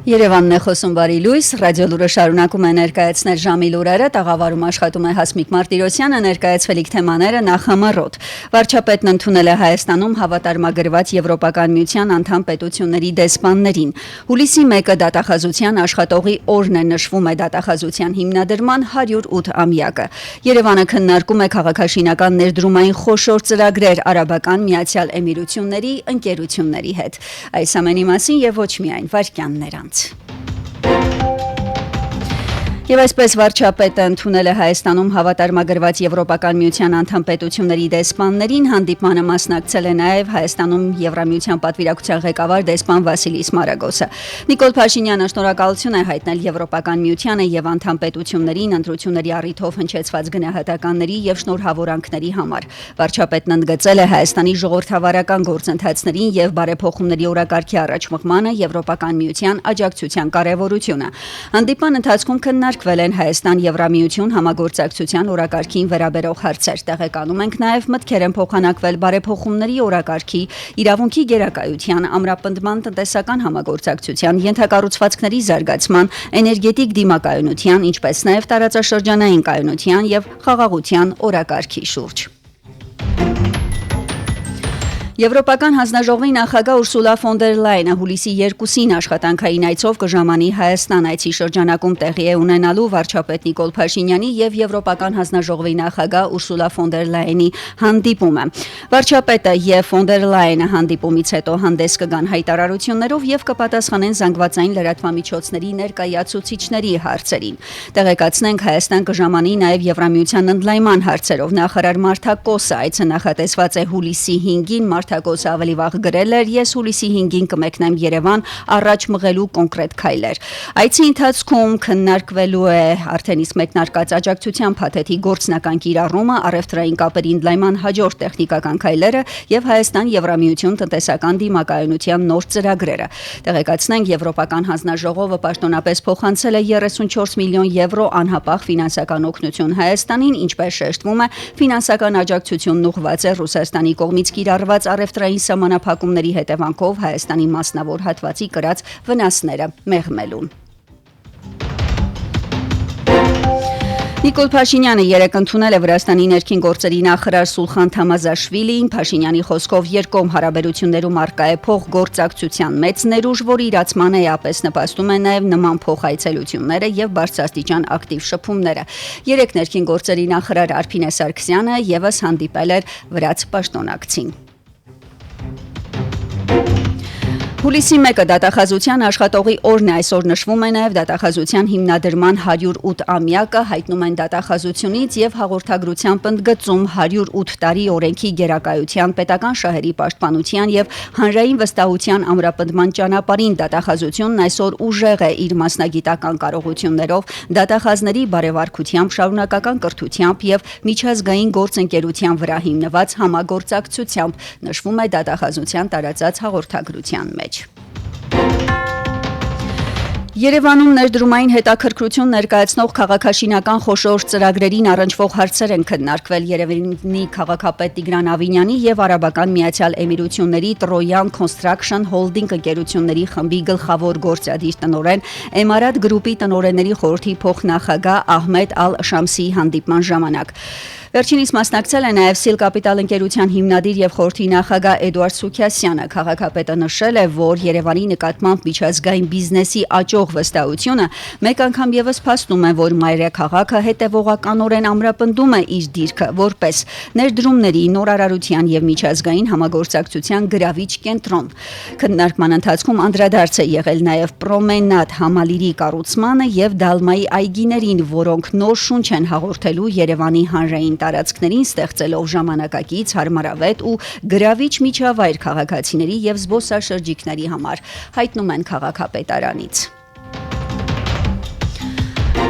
Երևանն է խոսում բարի լույս, ռադիոլուրը շարունակում է ներկայացնել ժամի լուրերը, տաղավարում աշխատում է Հասմիկ Մարտիրոսյանը, ներկայացվելիք թեմաները նախամռոտ։ Վարչապետն ընդունել է Հայաստանում հավատարմագրված Եվրոպական միության անդամ պետությունների դեսպաններին։ Հուլիսի 1-ը դատախազության աշխատողի օրն է, նշվում է դատախազության հիմնադրման 108-ամյակը։ Երևանը քննարկում է քաղաքաշինական ներդրումային խոշոր ծրագրեր Արաբական Միացյալ Էմիրությունների ընկերությունների հետ։ Այս ամենի մասին եւ ոչ միայն վայրկյաններ անց։ Եվ այսպես վարչապետը ընդունել է Հայաստանում հավատարմագրված Եվրոպական միության անդամ պետությունների դեսպաններին, հանդիպմանը մասնակցել է նաև Հայաստանում Եվրամիության պատվիրակության ղեկավար դեսպան Վասիլիս Մարագոսը։ Նիկոլ Փաշինյանը շնորհակալություն է հայտնել Եվրոպական միությանը եւ անդամ պետություններին ընտրությունների առիթով հնչեցված գնահատականների եւ շնորհավորանքների համար։ Վարչապետն ընդգծել է Հայաստանի ժողովրդավարական գործընթացներին եւ բարեփոխումների օրակարգի առաջմղմանը Եվրոպական միության աջակցության կարեւորությունը։ Հանդիպման ընթացքում քննարկվել են Հայաստան-Եվրամիություն համագործակցության օրակարգին վերաբերող հարցեր։ Տեղեկանում ենք նաև մտքեր են փոխանակվել բարեփոխումների օրակարգի, իրավունքի գերակայության, ամրապնդման տնտեսական համագործակցության, ենթակառուցվածքների զարգացման, էներգետիկ դիմակայունության, ինչպես նաև տարածաշրջանային կայունության եւ խաղաղության օրակարգի շուրջ։ Եվրոպական հանձնաժողովի նախագահ Ուրսուլա ֆոն դեր Լայենը հուլիսի 2-ին աշխատանքային այցով կժամանի Հայաստան, այցի շրջանակում տեղի է ունենալու վարչապետ Նիկոլ Փաշինյանի եւ Եվրոպական հանձնաժողովի նախագահ Ուրսուլա ֆոն դեր Լայենի հանդիպումը։ Վարչապետը եւ ֆոն դեր Լայենը հանդիպումից հետո հանդես կգան հայտարարություններով եւ կպատասխանեն զանգվածային լրատվամիջոցների ներկայացուցիչների հարցերին։ Տեղեկացնենք, Հայաստան կժամանի նաեւ Եվրամիության ընդլայնման հարցերով նախարար Մարթա Կոսը այցը նախատեսված է հուլիսի 5-ին Մարտակոսը ավելի վաղ գրել էր. «Ես հուլիսի 5-ին կմեկնեմ Երևան առաջ մղելու կոնկրետ քայլեր»։ Այցի ընթացքում քննարկվելու է արդեն իսկ մեկնարկած աջակցության փաթեթի գործնական կիրառումը, առևտրային կապերի ընդլայնման հաջորդ տեխնիկական քայլերը եւ Հայաստան-Եվրամիություն տնտեսական դիմակայունության նոր ծրագրերը։ Տեղեկացնենք, Եվրոպական հանձնաժողովը պաշտոնապես փոխանցել է 34 միլիոն եվրո անհապաղ ֆինանսական օգնություն Հայաստանին, ինչպես շեշտվում է, ֆինանսական աջակցությունն ուղղված է Ռուսաստանի կողմից կիրառված առևտրային սահմանափակումների հետևանքով Հայաստանի մասնավոր հատվածի կրած վնասները մեղմելուն։ Նիկոլ Փաշինյանը երեկ ընդունել է Վրաստանի ներքին գործերի նախարար Սուլխան Թամազաշվիլին։ Փաշինյանի խոսքով երկկողմ հարաբերություններում առկա է փոխգործակցության մեծ ներուժ, որի իրացմանը էապես նպաստում է նաև նման փոխայցելությունները եւ բարձրաստիճան ակտիվ շփումները։ Երեկ ներքին գործերի նախարար Արփինե Սարգսյանը եւս հանդիպել էր վրաց պաշտոնակցին։ Հուլիսի 1-ը դատախազության աշխատողի օրն է, այսօր նշվում է նաև դատախազության հիմնադրման 108-ամյակը, հայտնում են դատախազությունից եւ հաղորդագրությամբ ընդգծում 108 տարի օրենքի գերակայության, պետական շահերի պաշտպանության եւ հանրային վստահության ամրապնդման ճանապարհին դատախազությունն այսօր ուժեղ է իր մասնագիտական կարողություններով, դատախազների բարեվարքությամբ, շարունակական կրթությամբ եւ միջազգային գործընկերության վրա հիմնված համագործակցությամբ, նշվում է դատախազության տարածած հաղորդագրության մեջ։ Երևանում ներդրումային հետաքրքրություն ներկայացնող քաղաքաշինական խոշոր ծրագրերին առնչվող հարցեր են քննարկվել Երևանի քաղաքապետ Տիգրան Ավինյանի եւ Արաբական Միացյալ Էմիրությունների Troyan Construction Holding ընկերությունների խմբի գլխավոր գործադիր տնօրեն Էմարատ գրուպի տնօրենների խորհրդի փոխնախագահ Ահմեդ Ալ-Շամսի հանդիպման ժամանակ։ Վերջինիս մասնակցել է նաև Սիլ Կապիտալ ընկերության հիմնադիր եւ խորհրդի նախագահ Էդուարդ Սուքյասյանը։ Քաղաքապետը նշել է, որ Երևանի նկատմամբ միջազգային բիզնեսի աճող վստահությունը մեկ անգամ եւս փաստում է, որ մայրաքաղաքը հետեւողականորեն ամրապնդում է իր դիրքը որպես ներդրումների, նորարարության եւ միջազգային համագործակցության գրավիչ կենտրոն։ Քննարկման ընթացքում անդրադարձ է եղել նաև Պրոմենադ համալիրի կառուցմանը եւ Դալմայի այգիներին, որոնք նոր շունչ են հաղորդելու Երևանի հանրային տարածքներին, ստեղծելով ժամանակակից, հարմարավետ ու գրավիչ միջավայր քաղաքացիների եւ զբոսաշրջիկների համար, հայտնում են քաղաքապետարանից։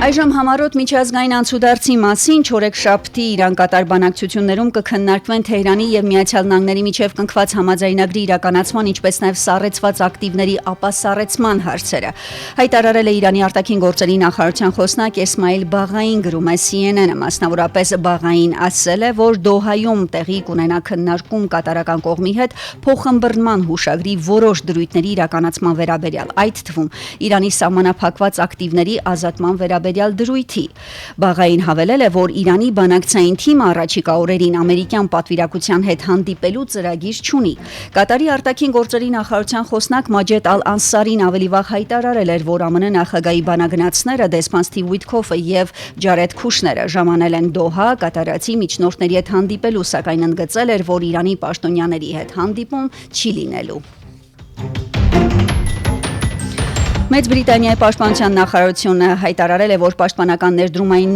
Այժմ համառոտ միջազգային անցուդարձի մասին չորեքշաբթի Իրան կատար բանակցություններում կքննարկվեն Թեհրանի եւ Միացյալ Նահանգների միջև կնքված համաձայնագրի իրականացման, ինչպես նաեւ սառեցված ակտիվների ապասառեցման հարցերը։ Հայտարարել է Իրանի արտաքին գործերի նախարարության խոսնակ Էսմայիլ Բաղային, գրում է CNN-ը, մասնավորապես Բաղային ասել է, որ Դոհայում տեղի կունենա քննարկում կատարական կողմի հետ փոխըմբռնման հուշագրի որոշ դրույթների իրականացման վերաբերյալ, այդ թվում Իրանի սահմանափակված ակտիվների ազատման վերաբերյալ դրույթի։ Բաղային հավելել է, որ Իրանի բանակցային թիմը առաջիկա օրերին ամերիկյան պատվիրակության հետ հանդիպելու ծրագիր չունի։ Կատարի արտաքին գործերի նախարարության խոսնակ Մաջեդ Ալ-Անսարին ավելի վաղ հայտարարել էր, որ ԱՄՆ նախագահի բանագնացները դեսպան Սթիվ Ուիթքոֆը եւ Ջարեդ Քուշները ժամանել են Դոհա կատարացի միջնորդների հետ հանդիպելու, սակայն ընդգծել էր, որ Իրանի պաշտոնյաների հետ հանդիպում չի լինելու։ Մեծ Բրիտանիայի պաշտպանության նախարարությունը հայտարարել է, որ պաշտպանական ներդրումային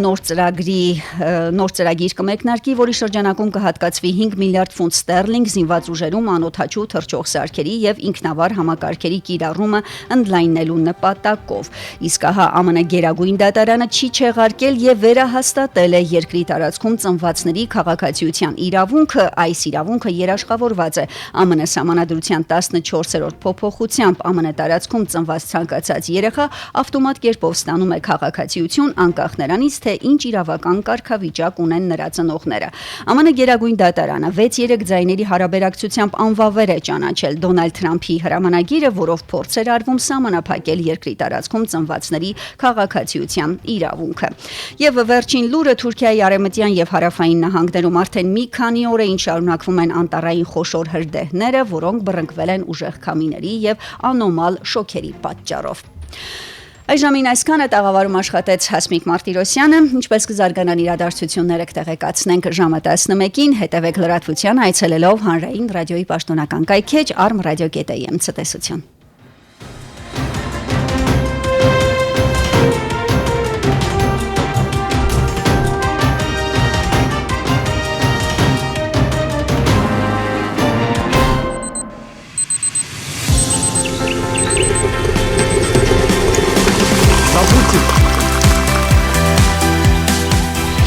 նոր ծրագիր կմեկնարկի, որի շրջանակում կհատկացվի 5 միլիարդ ֆունտ ստերլինգ զինված ուժերում անօդաչու թռչող սարքերի եւ ինքնավար համակարգերի կիրառումը ընդլայնելու նպատակով։ Իսկ ահա ԱՄՆ Գերագույն դատարանը չի չեղարկել եւ վերահաստատել է երկրի տարածքում ծնվածների քաղաքացիության իրավունքը։ Այս իրավունքը երաշխավորված է ԱՄՆ սահմանադրության 14-րդ փոփոխությամբ։ ԱՄՆ տարածքում ծնված ցանկացած երեխա ավտոմատ կերպով ստանում է քաղաքացիություն անկախ նրանից, թե ինչ իրավական կարգավիճակ ունեն նրա ծնողները։ ԱՄՆ Գերագույն դատարանը 6-3 ձայների հարաբերակցությամբ անվավեր է ճանաչել Դոնալդ Թրամփի հրամանագիրը, որով փորձ էր արվում սահմանափակել երկրի տարածքում ծնվածների քաղաքացիության իրավունքը։ Եվ վերջին լուրը Թուրքիայի արևմտյան եւ հարավային նահանգներում արդեն մի քանի օր է ինչ շարունակվում են անտառային խոշոր հրդեհները, որոնք բռնկվել են ուժեղ քամիների եւ անոմալ շոքերի պատճառով։ Այժմին այսքանը տաղավարում աշխատեց Հասմիկ Մարտիրոսյանը, ինչպես կզարգանան իրադարձությունները կտեղեկացնենք ժամը 11-ին, հետևեք լրատվության այցելելով Հանրային ռադիոյի պաշտոնական կայքեջ armradio.am ցտեսություն։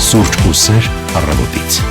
Սուրճ ու սեր առավոտից։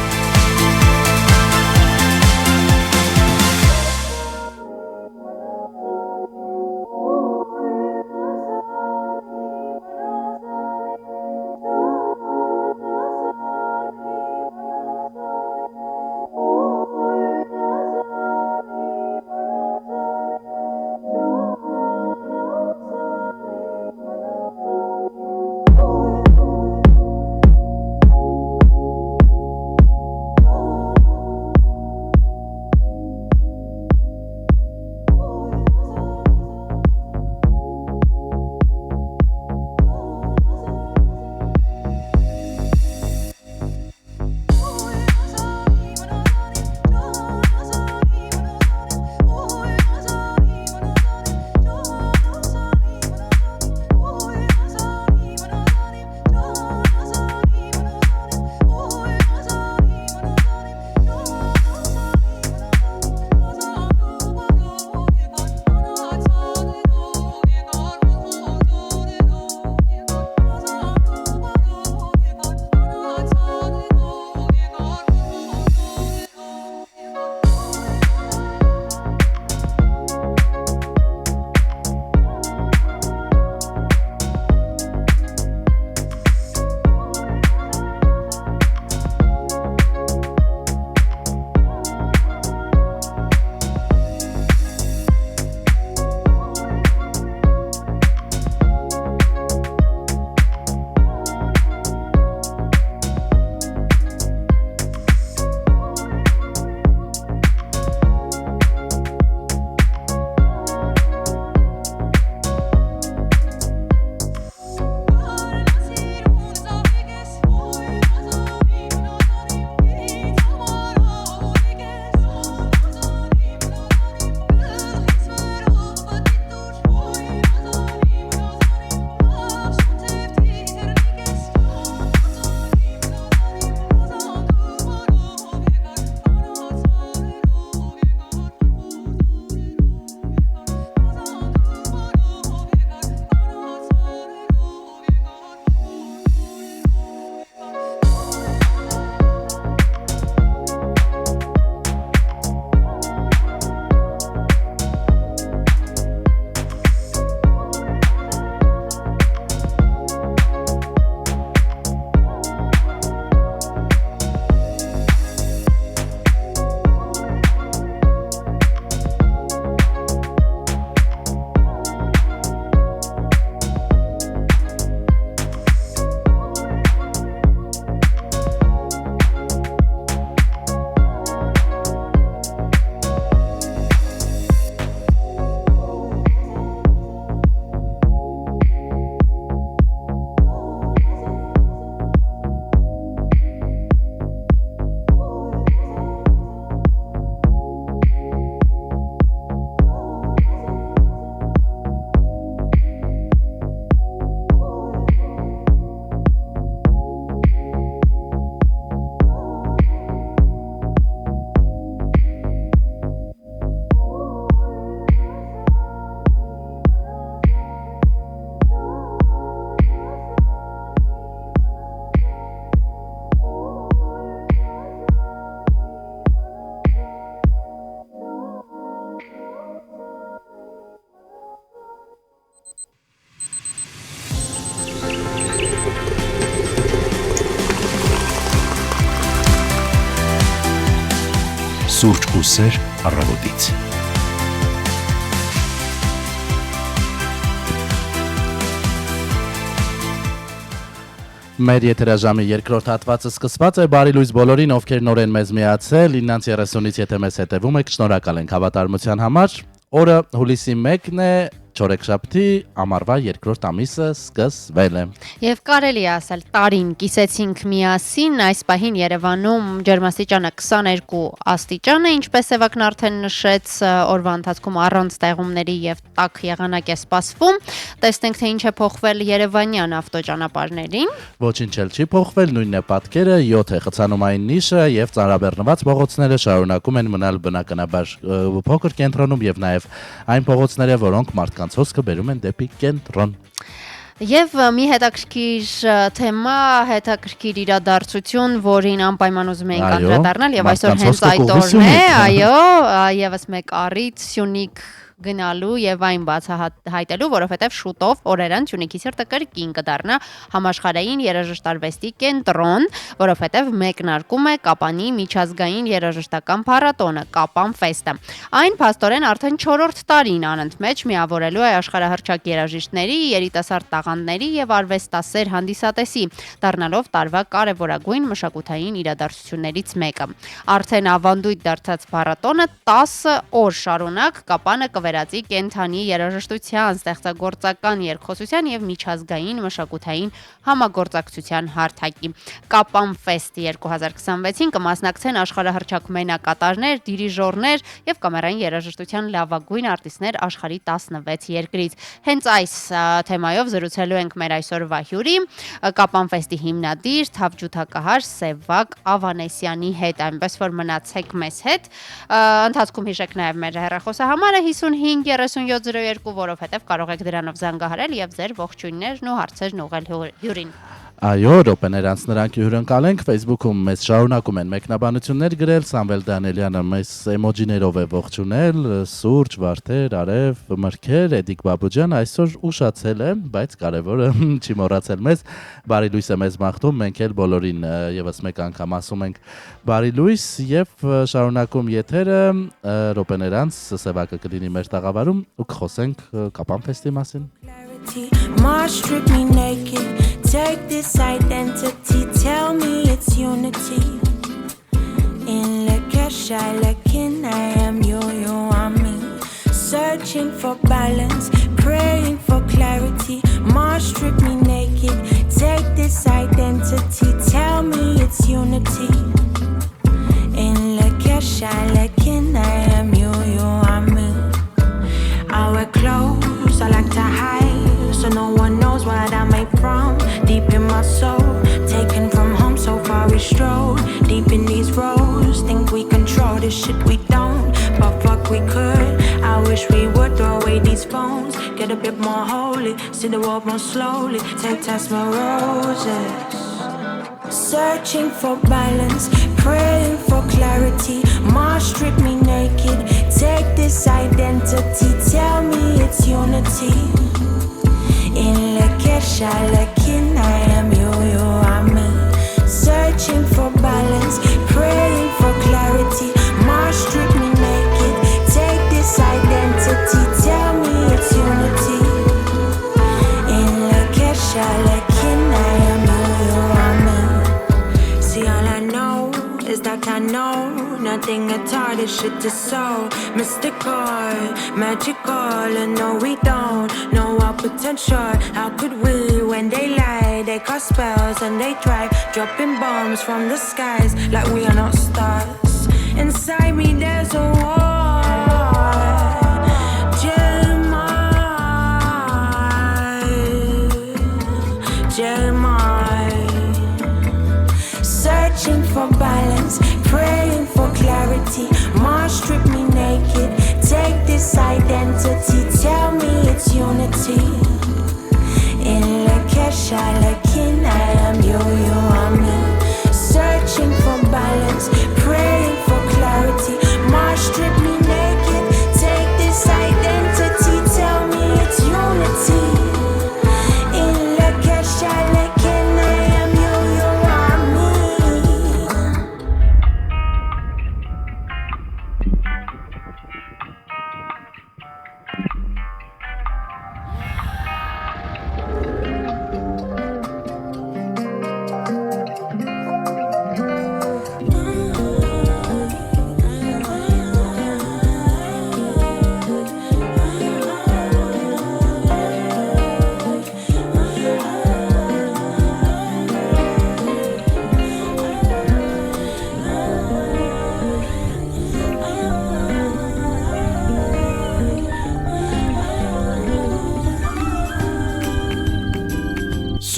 Սուրճ ու սեր առավոտից։ Մեր եթերաժամի երկրորդ հատվածը սկսված է բարի լույս բոլորին, ովքեր նորեն մեզ միացել, 9:30-ից եթե մեզ հետևում եք, շնորհակալ ենք հավատարմության համար։ Օրը հուլիսի 1-ն է, չորեքշաբթի, ամառվա երկրորդ ամիսը սկսվել է։ Եվ կարելի է ասել, տարին կիսեցինք միասին, այս պահին Երևանում ջերմաստիճանը 22 աստիճան է, ինչպես Սևակն արդեն նշեց, օրվա ընթացքում առանց տեղումների եւ տաք եղանակ է սպասվում։ Տեսնենք, թե ինչ է փոխվել երևանյան ավտոճանապարհներին։ Ոչինչ էլ չի փոխվել, նույնն է պատկերը, 7 է խցանումային նիշը եւ ծանրաբեռնված փողոցները շարունակում են մնալ բնականաբար փոքր կենտրոնում եւ նաեւ այն փողոցները, որոնք մարդկանց հոսքը բերում են դեպի կենտրոն։ Եվ մի հետաքրքիր թեմա, հետաքրքիր իրադարձություն, որին անպայման ուզում ենք անդրադառնալ եւ այսօր հենց այդ օրն է, այո, եւս մեկ առիթ Սյունիք գնալու եւ այն բացահայտելու, որովհետեւ շուտով օրերան Սյունիքի սիրտը կրկին կդառնա համաշխարհային երաժշտարվեստի կենտրոն, որովհետեւ մեկնարկում է Կապանի միջազգային երաժշտական փառատոնը, Կապան ֆեստը։ Այն փաստորեն արդեն 4-րդ տարին անընդմեջ միավորելու է աշխարհահռչակ երաժիշտների, երիտասարդ տաղանդների եւ արվեստասեր հանդիսատեսի, դառնալով տարվա կարևորագույն մշակութային իրադարձություններից մեկը։ Արդեն ավանդույթ դարձած փառատոնը 10 օր շարունակ Կապանը վերածի կենթանի երաժշտության, ստեղծագործական երկխոսության եւ միջազգային մշակութային համագործակցության հարթակի։ Կապան ֆեստ 2026-ին կմասնակցեն աշխարհահռչակ մենակատարներ, դիրիժորներ եւ կամերային երաժշտության լավագույն արտիստներ աշխարհի 16 երկրից։ Հենց այս թեմայով զրուցելու ենք մեր այսօրվա հյուրի, Կապան ֆեստի հիմնադիր, թավջութակահար Սևակ Ավանեսյանի հետ, այնպես որ մնացեք մեզ հետ։ Ընթացքում հիշեք նաեւ մեր հեռախոսահամարը 55-3702, որովհետև կարող եք դրանով զանգահարել եւ ձեր ողջույններն ու հարցերն ուղղել հյուրին։ Այո, րոպեներ անց նրանք հյուրընկալ ենք Facebook-ում մեզ շարունակում են մեկնաբանություններ գրել, Սամվել Դանելյանը մեզ էմոջիներով է ողջունել, սուրճ, վարդեր, արև, մրգեր, Էդիկ Բաբուջան այսօր ուշացել է, բայց կարևորը չի մոռացել մեզ, բարի լույս է մեզ մաղթում, մենք էլ բոլորին եւս մեկ անգամ ասում ենք բարի լույս եւ շարունակում եթերը, րոպեներ անց Սևակը կլինի մեր տաղավարում ու կխոսենք Կապան ֆեստի մասին։ Take this identity, tell me it's unity. In la kesha, lakin I am you are me. Searching for balance, praying for clarity. Mars strip me naked, take this identity, tell me it's unity. In la kesha, lakin I am you are me. I wear clothes, I like to hide, so no one knows what I'm made from. Deep in my soul, taken from home, so far we stroll. Deep in these roads, think we control this shit, we don't, but fuck we could. I wish we would throw away these phones, get a bit more holy, see the world more slowly, take tests more roses. Searching for balance, praying for clarity. Mars strip me naked, take this identity, tell me it's unity. In la kesha, lakin I am you are me. Searching for balance, praying for clarity. Mars strip me naked, take this identity, tell me it's unity. In la kesha, lakin I am you are me. See, all I know is that I know nothing at all, this shit is so mystical, magical, and no we don't know our potential. How could we, when they lie, they cast spells and they try dropping bombs from the skies like we are not stars. Inside me there's a war, Jeremiah, searching for balance, praying for clarity. Mars strip me naked, take this identity, tell me it's unity. In la kesha, lakin I am you are me. Searching for balance, praying for clarity. Mars strip me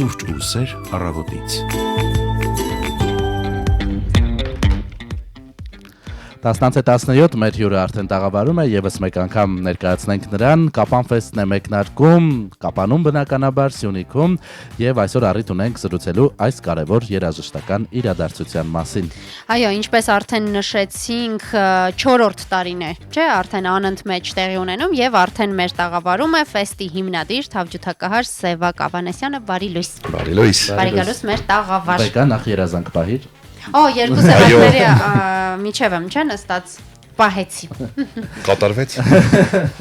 Սուրճ ու սեր առավոտից։ 10-17 մեր հյուրը արդեն տաղավարում է, եւս մեկ անգամ ներկայացնենք նրան, Կապան ֆեստն է մեկնարկում, Կապանում բնականաբար Սյունիքում, եւ այսօր առիթ ունենք զրուցելու այս կարևոր երաժշտական իրադարձության մասին։ Այո, ինչպես արդեն նշեցինք, 4-րդ տարին է, չէ, արդեն անընդմեջ տեղի ունենում եւ արդեն մեր տաղավարում է ֆեստի հիմնադիր թավջութակահար Սևակ Ավանեսյանը, բարի լույս։ Բարի լույս։ Բարի գալուս մեր տաղավար։ Բեկա նախ երազանք պահիր։ Օ, երկու սեղանների միջև եմ, չէ՞, նստած պահեցի։ Կատարվեց։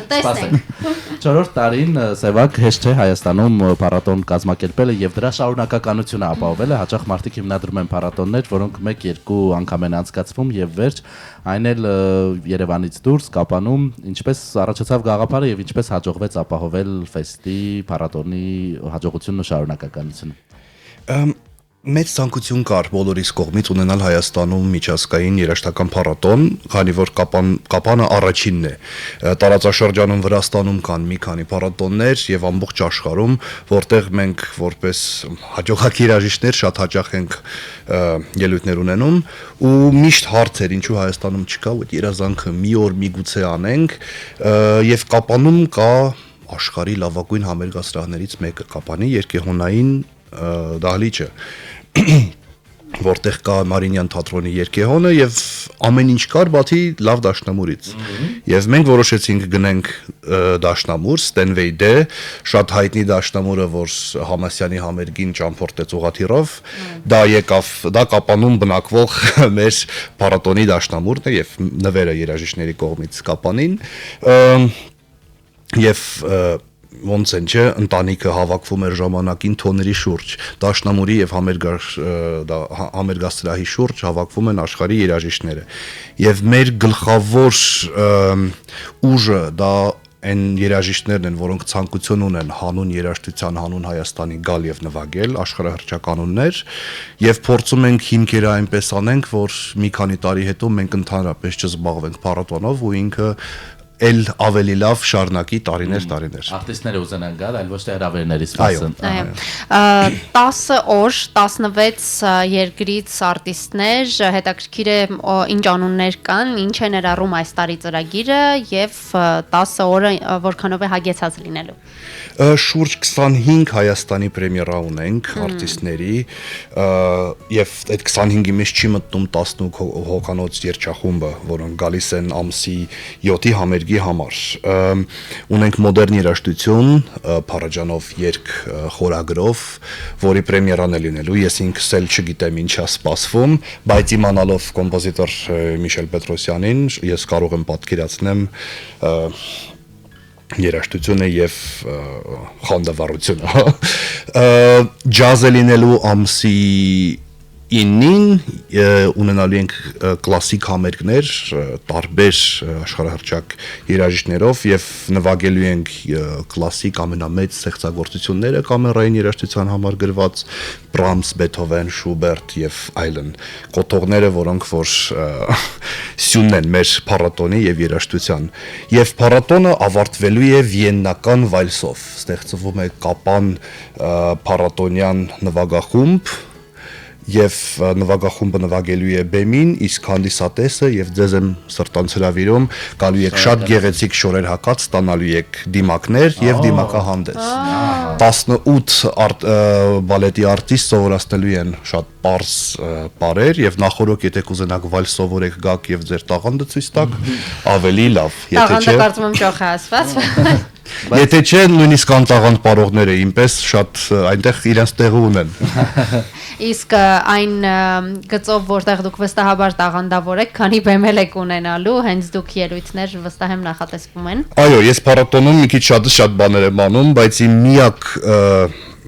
Տեսնենք։ 4-րդ տարին Սևակ հեշտ չէ Հայաստանում փառատոն կազմակերպելը եւ դրա շարունակականությունը ապահովելը, հաճախ մարդիկ հիմնադրում են փառատոններ, որոնք 1-2 անգամ են անցկացվում եւ վերջ, այն էլ Երևանից դուրս Կապանում, ինչպես առաջացավ գաղափարը եւ ինչպես հաջողվեց ապահովել ֆեստի փառատոնի հաջողությունն ու շարունակականությունը։ Մեծ ցանկություն կար բոլորիս կողմից ունենալ Հայաստանում միջազգային երաժշտական փառատոն, քանի որ Կապանը առաջինն է։ Տարածաշրջանում Վրաստանում կան մի քանի փառատոններ եւ ամբողջ աշխարհում, որտեղ մենք որպես հաջողակ երաժիշտներ շատ հաճախ ենք ելույթներ ունենում ու միշտ հարց էր ինչու Հայաստանում չկա ու այդ երազանքը մի օր միգուցե անենք եւ Կապանում կա աշխարհի լավագույն համերգասրահներից մեկը Կապանի երկեհոնային դահլիճը, որտեղ կա Մարինյան թատրոնի երկեհոնը եւ ամեն ինչ կար բացի լավ դաշնամուրից։ Եվ մենք որոշեցինք գնենք դաշնամուր Steinway D, շատ հայտնի դաշնամուրը, որ Համասյանի համերգին ճամփորդեց ուղղաթիռով, դա Կապանում բնակվող մեր փառատոնի դաշնամուրն է եւ նվերը երաժիշտների կողմից Կապանին եւ ոնց են չէ ընտանիքը հավաքվում էր ժամանակին թոների շուրջ դաշնամուրի եւ համերգասրահի շուրջ հավաքվում են աշխարհի երաժիշտները եւ մեր գլխավոր ուժը դա այն երաժիշտներն են որոնք ցանկություն ունեն հանուն երաժշտության հանուն Հայաստանի գալ եւ նվագել աշխարհահռչականուններ եւ փորձում ենք հիմքերը այնպես անենք որ մի քանի տարի հետո մենք ընդհանրապես չզբաղվենք փառատոնով ու ինքը էլ ավելի լավ շարունակի տարիներ։ Արտիստները ուզենան գալ, այլ ոչ թե հրավերների սպասեն։ Այո։ 10 օր, 16 երկրից արտիստներ, հետաքրքիր է ինչ անուններ կան, ինչ է ներառում այս տարի ծրագիրը եւ 10 օրը որքանով է հագեցած լինելու։ Շուրջ 25 Հայաստանի պրեմիերա ունենք արտիստների եւ այդ 25-ի մեջ չի մտնում 18 հոկանոց երգչախումբը, որոնք գալիս են ամսի 7-ի համերգի համար։ Ունենք մոդեռն երաժշտություն, Փարաջանով երգ խորագրով, որի պրեմիերան է լինելու։ Ես ինքս էլ չգիտեմ ինչա սպասվում, բայց իմանալով կոմպոզիտոր Միշել Պետրոսյանին, ես կարող եմ պատկերացնել երաժշտությունը եւ խանդավառությունը։ Ջազը լինելու ամսի 9-ին ունենալու ենք կլասիկ համերգներ, տարբեր աշխարհահռչակ երաժիշտներով եւ նվագելու ենք կլասիկ ամենամեծ ստեղծագործությունները կամերային երաժշտության համար գրված Brahms, Beethoven, Schubert եւ այլն կոթողները, որոնք որ սյունն են մեր փառատոնի եւ երաժշտության։ Եվ փառատոնը ավարտվելու է վիեննական վայլսով։ Ստեղծվում է Կապան փառատոնյան նվագախումբ եւ նվագախումբը նվագելու է բեմին, իսկ հանդիսատեսը եւ ձեզ եմ սրտանց հրավիրում, գալու եք շատ գեղեցիկ շորեր հակած, ստանալու եք դիմակներ եւ դիմակահանդես։ 18 բալետի արտիստ սովորացնելու են շատ պարզ պարեր եւ նախորոք եթե կուզենաք վայլ սովորեք գաք եւ ձեր տաղանդը ցույց տաք, ավելի լավ, եթե չէ։ Տաղանդը կարծում եմ ճոխ է ասված։ Եթե չէ, նույնիսկ անտաղանդ պարողները ինպես շատ այնտեղ իրենց տեղը ունեն։ Իսկ այն գծով, որտեղ դուք վստահաբար տաղանդավոր եք, քանի բեմել եք ունենալու, հենց դուք ելույթներ վստահ եմ նախատեսվում են։ Այո, ես փառատոնում մի քիչ շատ բաներ եմ անում, բայց իմ միակ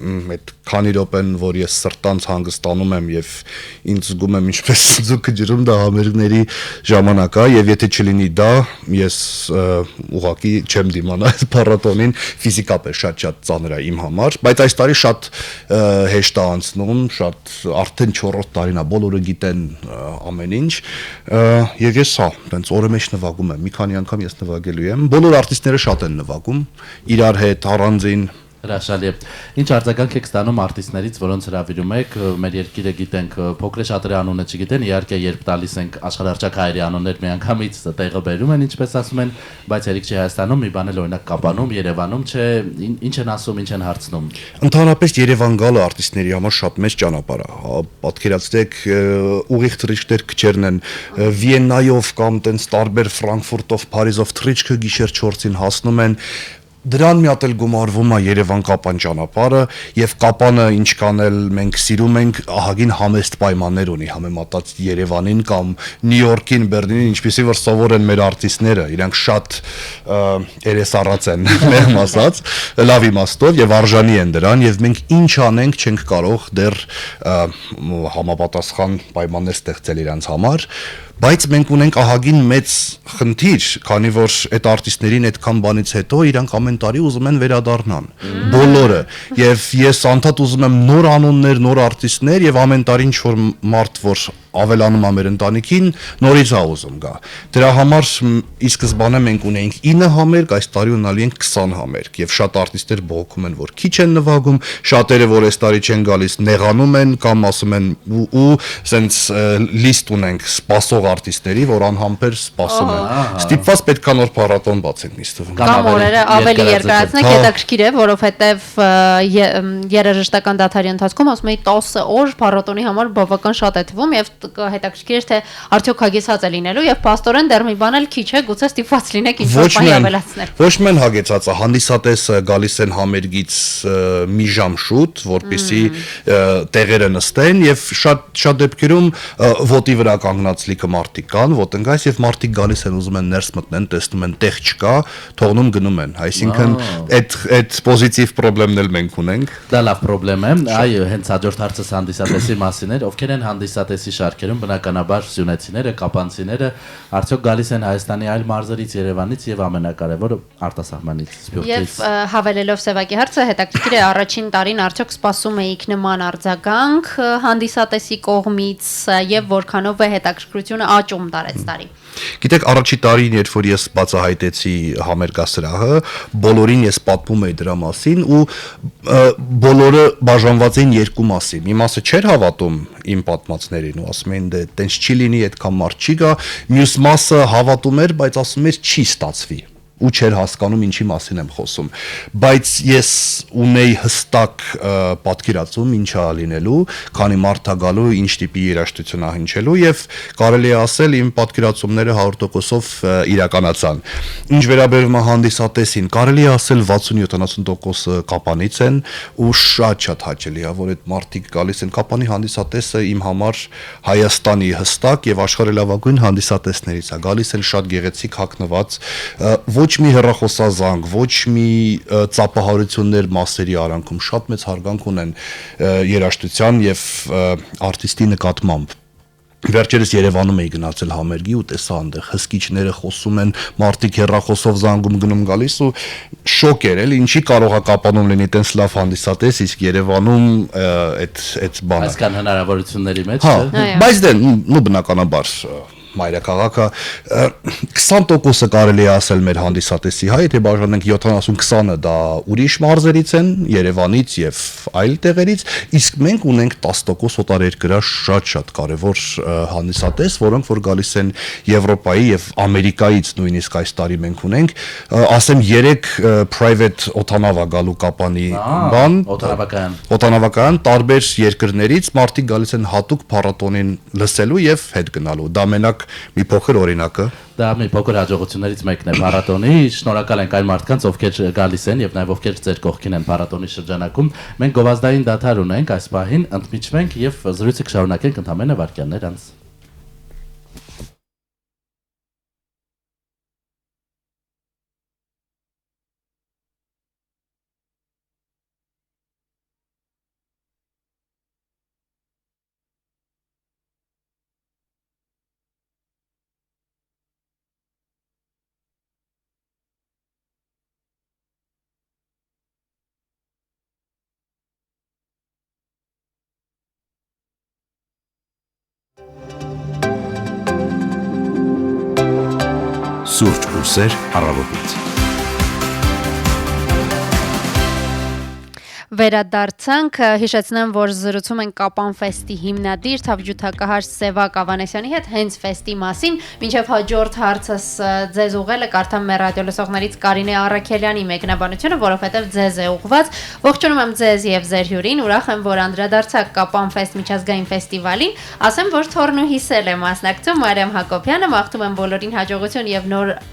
այդ քանի րոպեն, որ ես սրտանց հանգստանում եմ եւ ինձ զգում եմ ինչպես ձուկը ջրում դա համերգների ժամանակ է եւ եթե չլինի դա ես ուղղակի չեմ դիմանա այս փառատոնին ֆիզիկապես շատ ծանր է իմ համար, բայց այս տարի շատ հեշտ է անցնում, շատ արդեն 4-րդ տարին է, բոլորը գիտեն ամեն ինչ եւ ես տենց օրը մեջ նվագում եմ, մի քանի անգամ ես նվագելու եմ, բոլոր արտիստները շատ են նվագում իրար հետ առանձին Հրաշալի է։ Ինչ արձագանք եք ստանում արտիստներից, որոնց հրավիրում եք, մեր երկիրը գիտենք, փոքր շատերը անունը չգիտեն, իհարկե երբ տալիս ենք աշխարհարչակ հայերի անուններ միանգամից տեղը բերում են, ինչպես ասում են, բայց երիկ չի Հայաստանում, մի բան էլ օրինակ Կապանում, Երևանում չէ, ինչ են ասում, ինչ են հարցնում։ Ընդհանրապես Երևան գալը արտիստների համար շատ մեծ ճանապարհ է։ Պատկերացրեք, ուղիղ թռիչքներ քչերն են Վիեննայով կամ տենց տարբեր Ֆրանկֆուրտով, Փարիզով թռիչքը գիշեր 4-ին հասնում են։ Դրան մի հատ էլ գումարվում է Երևան-Կապան ճանապարհը եւ Կապանը ինչքան էլ մենք սիրում ենք, ահագին համեստ պայմաններ ունի համեմատած Երևանին կամ Նյու Յորքին, Բերլինին, ինչպեսի որ սովոր են մեր արտիստները, իրանք շատ երեսառած են, մեղմ ասած, լավ իմաստով եւ արժանի են դրան եւ մենք ինչ անենք չենք կարող դեռ համապատասխան պայմաններ ստեղծել իրանց համար, բայց մենք ունենք ահագին մեծ խնդիր, քանի որ այդ արտիստներին այդքան բանից հետո իրանք ամեն տարի ուզում են վերադառնան, բոլորը, եւ ես անդադ ուզում եմ նոր անուններ, նոր արտիստներ եւ ամեն տարի ինչ որ մարդ որ ավելանում է մեր ընտանիքին, նորից է ուզում գա։ Դրա համար ի սկզբանե մենք ունեինք 9 համերգ, այս տարի ունենալի ենք 20 համերգ եւ շատ արտիստեր բողոքում են, որ քիչ են նվագում, շատերը որ այս տարի չեն գալիս, նեղանում են կամ ասում են ու սենց լիստ ունենք սպասող արտիստների, որ անհամբեր սպասում են։ Ստիպված պետքա նոր փառատոն բացենք նիստով։ Կամ օրերը ավելի երկարացնենք, հետաքրքիր է, որովհետեւ երաժշտական դաթարի ընթացքում ասում էի 10 օր փառատոնի համար բավական շատ է թվում եւ հետաքրքիր է թե արդյոք հագեցած է լինելու եւ փաստորեն դեռ մի բան էլ քիչ է, գուցե ստիպված լինեք ինչ-որ բան ավելացնել։ Ոչ մեն հագեցած է, հանդիսատեսը գալիս են համերգից մի ժամ շուտ, որպեսզի տեղերը նստեն եւ շատ դեպքերում ոտի վրա կանգնած լիքը մարդիկ կան, ոտնգայս եւ մարդիկ գալիս են ուզում են ներս մտնեն, տեսնում են տեղ չկա, թողնում գնում են, այսինքն այդ պոզիտիվ խնդիրն էլ մենք ունենք։ Դա լավ խնդրեմ է, այո, հենց հաջորդ հարցը հանդիսատեսի մասին էր, ովքեր են հանդիսատեսի շարքերում, բնականաբար սյունեցիները, կապանցիները, արդյոք գալիս են Հայաստանի այլ մարզերից, Երևանից եւ ամենակարևորը արտասահմանից, Սփյուռքից։ Եվ հավելելով Սևակի հարցը, հետաքրքիր է առաջին տարին արդյոք սպասում էիք նման արձագանք հանդիսատեսի կողմից եւ որքանով է հետաքրքրությունը աճում տարեց տարի։ Գիտեք, առաջի տարին, երբ որ ես բացահայտեցի համերգասրահը, բոլորին ես պատմում էի դրա մասին ու բոլորը բաժանված էին երկու մասի։ Մի մասը չէր հավատում իմ պատմածներին ու ասում էին դե տենց չի լինի, այդքան մարդ չի գա, մյուս մասը հավատում էր, բայց ասում էր չի ստացվի ու չէր հասկանում ինչի մասին եմ խոսում, բայց ես ունեի հստակ պատկերացում ինչա լինելու, քանի մարդ է գալու, ինչ տիպի երաժշտություն է հնչելու եւ կարելի է ասել իմ պատկերացումները 100%-ով իրականացան։ Ինչ վերաբերում է հանդիսատեսին, կարելի է ասել 60-70% կապանից են ու շատ հաճելի է, որ այդ մարդիկ գալիս են կապանի հանդիսատեսը իմ համար Հայաստանի հստակ եւ աշխարհի լավագույն հանդիսատեսներից է, գալիս են շատ գեղեցիկ հագնված, ոչ մի հեռախոսազանգ, ոչ մի ծափահարություններ մասերի արանքում շատ մեծ հարգանք ունեն երաժշտության եւ արտիստի նկատմամբ։ Վերջերս Երևանում էի գնացել համերգի ու տեսա այնտեղ հսկիչները խոսում են, մարդիկ հեռախոսով զանգում գնում գալիս ու շոկ էր, էլի ինչի կարող է Կապանում լինի տենց լավ հանդիսատես, իսկ Երևանում այդ բանը։ Այսքան հնարավորությունների մեջ չէ։ Բայց դե նու բնականաբար մայրաքաղաքը 20%-ը կարելի է ասել մեր հանդիսատեսի հայ, եթե բաժանենք 70-20-ը դա ուրիշ մարզերից են, Երևանից եւ այլ տեղերից, իսկ մենք ունենք 10% օտարերկրյա շատ կարևոր հանդիսատես, որոնք որ գալիս են Եվրոպայի եւ Ամերիկայից նույնիսկ այս տարի մենք ունենք, ասեմ 3 private օտանավ գալու Կապանի բան, օտանավական տարբեր երկրներից մարդիկ գալիս են հատուկ փառատոնին լսելու եւ հետ գնալու։ Դա մենակ մի փոքր օրինակը։ Դա մի փոքր հաջողություններից մեկն է փառատոնի։ Շնորհակալ ենք այն մարդկանց, ովքեր գալիս են եւ նաեւ ովքեր ձեր կողքին են փառատոնի շրջանակում։ Մենք գովազդային դադար ունենք այս պահին, ընդմիջվենք եւ զրույցը կշարունակենք ընդամենը վայրկյաններ անց։ Սուրճ ուսեր առավոտից։ Վերադարձանք, հիշեցնեմ, որ զրուցում ենք Կապան ֆեստի հիմնադիր թավջութակահար Սևակ Ավանեսյանի հետ հենց ֆեստի մասին, մինչև հաջորդ հարցս ձեզ ուղղելը կարդամ մեր ռադիոլսողներից Կարինե Առաքելյանի մեկնաբանությունը, որովհետև ձեզ է ուղղված։ Ողջունում եմ ձեզ եւ ձեր հյուրին, ուրախ եմ, որ անդրադարձաք Կապան ֆեստ միջազգային ֆեստիվալին, ասեմ, որ թորնուհիս էլ է մասնակցում Մարիամ Հակոբյանը, մաղթում եմ բոլորին հաջողություն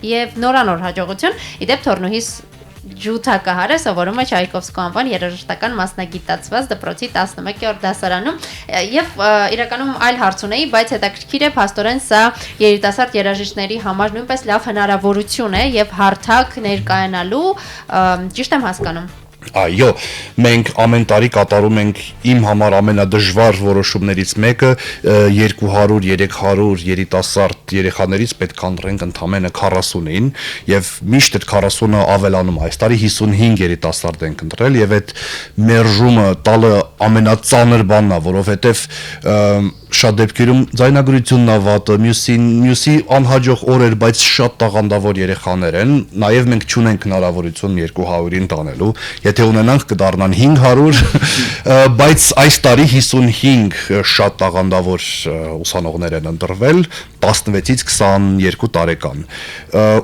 եւ նորանոր հաջողություն։ Իդեպ թորնուհիս ջութակահարը սովորում է Չայկովսկու անվան երաժշտական մասնագիտացված դպրոցի 11-րդ դասարանում եւ իրականում այլ հարց ունեի, բայց հետաքրքիր է փաստորեն սա երիտասարդ երաժիշտների համար նույնպես լավ հնարավորություն է եւ հարթակ ներկայանալու, ճիշտ եմ հասկանում։ Այո, մենք ամեն տարի կատարում ենք իմ համար ամենադժվար որոշումներից մեկը 200-300 երիտասարդ երեխաներից պետք է ընտրենք ընդամենը 40-ին եւ միշտ այդ 40-ը ավելանում է։ Այս տարի 55 երիտասարդ ենք ընտրել եւ այդ մերժումը տալը ամենածանր բանն է, որովհետեւ շատ դեպքերում ձայնագրությունն է վատը, մյուսի անհաջող օրեր, բայց շատ տաղանդավոր երեխաներ են, նաև մենք չունենք հնարավորություն 200-ին տանելու, եթե ունենանք կդառնան 500, բայց այս տարի 55 շատ տաղանդավոր ուսանողներ են ընտրվել, 16-ից 22 տարեկան,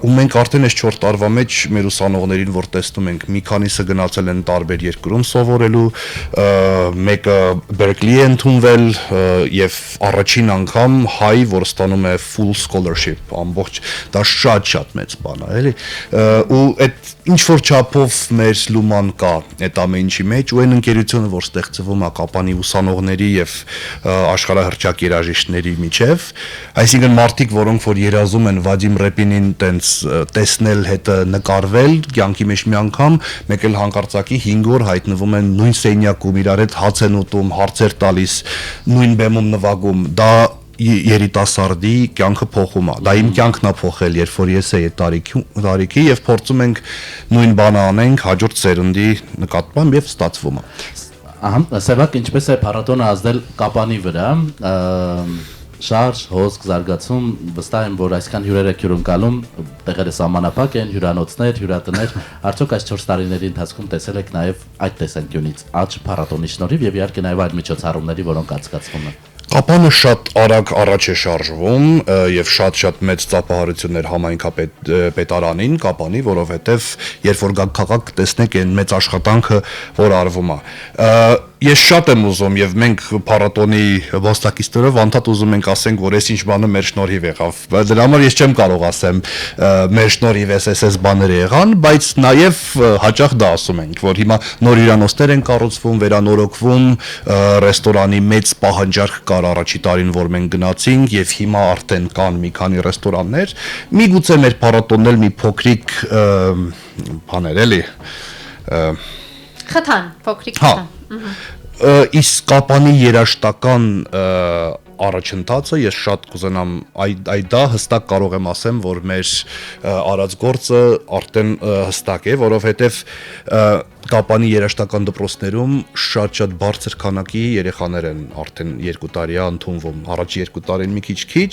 ու մենք արդեն այս 4 տարվա մեջ մեր ուսանողներին, որ տեսնում ենք, մի քանիսը գնացել են տարբեր երկրում սովորելու, մեկը Berkeley է ընդունվել եւ առաջին անգամ հայ, որ ստանում է full scholarship, ամբողջ, դա շատ մեծ բան է, էլի, ու այդ ինչ որ չափով մեր լուման կա այդ ամեն ինչի մեջ, ու այն ընկերությունը, որ ստեղծվում է Կապանի ուսանողների եւ աշխարհահռչակ երաժիշտների միջև, այսինքն մարդիկ, որոնք որ երազում են Վադիմ Ռեպինին տենց տեսնել, հետը նկարվել, կյանքի մեջ մի անգամ, մեկ էլ հանկարծակի 5 օր հայտնվում են նույն սենյակում, իրար հետ հաց են ուտում, հարցեր տալիս, նույն բեմում նվագում, դա երիտասարդի կյանքը փոխում է։ Դա իմ կյանքն է փոխել, երբ որ ես էի տարիքի եւ փորձում ենք նույն բանը անենք հաջորդ սերնդի նկատմամբ եւ ստացվում է։ Ահա, Սևակ, ինչպես է փառատոնը ազդել Կապանի վրա, շարժ, հոսք, զարգացում, վստահ եմ, որ այսքան հյուրեր եք հյուրընկալում, տեղերը սահմանափակ են, հյուրանոցներ, հյուրատներ, արդյոք այս 4 տարիների ընթացքում տեսել եք նաեւ այդ տեսանկյունից աճ փառատոնի շնորհիվ եւ իհարկե նաեւ այլ միջոցառումների, որոնք անցկացվում են։ Կապանը շատ արագ առաջ է շարժվում եւ շատ մեծ ծափահարություններ համայնքապետարանին Կապանի, որովհետեւ երբ որ գաք քաղաք տեսնեք այն մեծ աշխատանքը, որ արվում է։ Ես շատ եմ ուզում եւ մենք փառատոնի ոստակիստերով անդադ ուզում ենք ասենք, որ այս ինչ բանը մեր շնորհիվ եղավ։ Դրա համար ես չեմ կարող ասեմ մեր շնորհիվ էս բաները եղան, բայց նաեւ հաճախ դա ասում ենք, որ հիմա նոր հյուրանոցներ են կառուցվում, վերանորոգվում, ռեստորանի մեծ պահանջարկ կար առաջի տարին, որ մենք գնացինք եւ հիմա արդեն կան մի քանի ռեստորաններ։ Միգուցե մեր փառատոնն էլ մի փոքրիկ բաներ էլի Խթան, փոքրիկ խթան։ Իսկ Կապանի երաժշտական առաջընթացը ես շատ կուզենամ դա հստակ կարող եմ ասեմ, որ մեր արած գործը արդեն հստակ է, որովհետև Կապանի երաժշտական դպրոցներում շատ բարձր քանակի երեխաներ են արդեն 2 տարի ընդունվում, առաջ 2 տարին մի քիչ,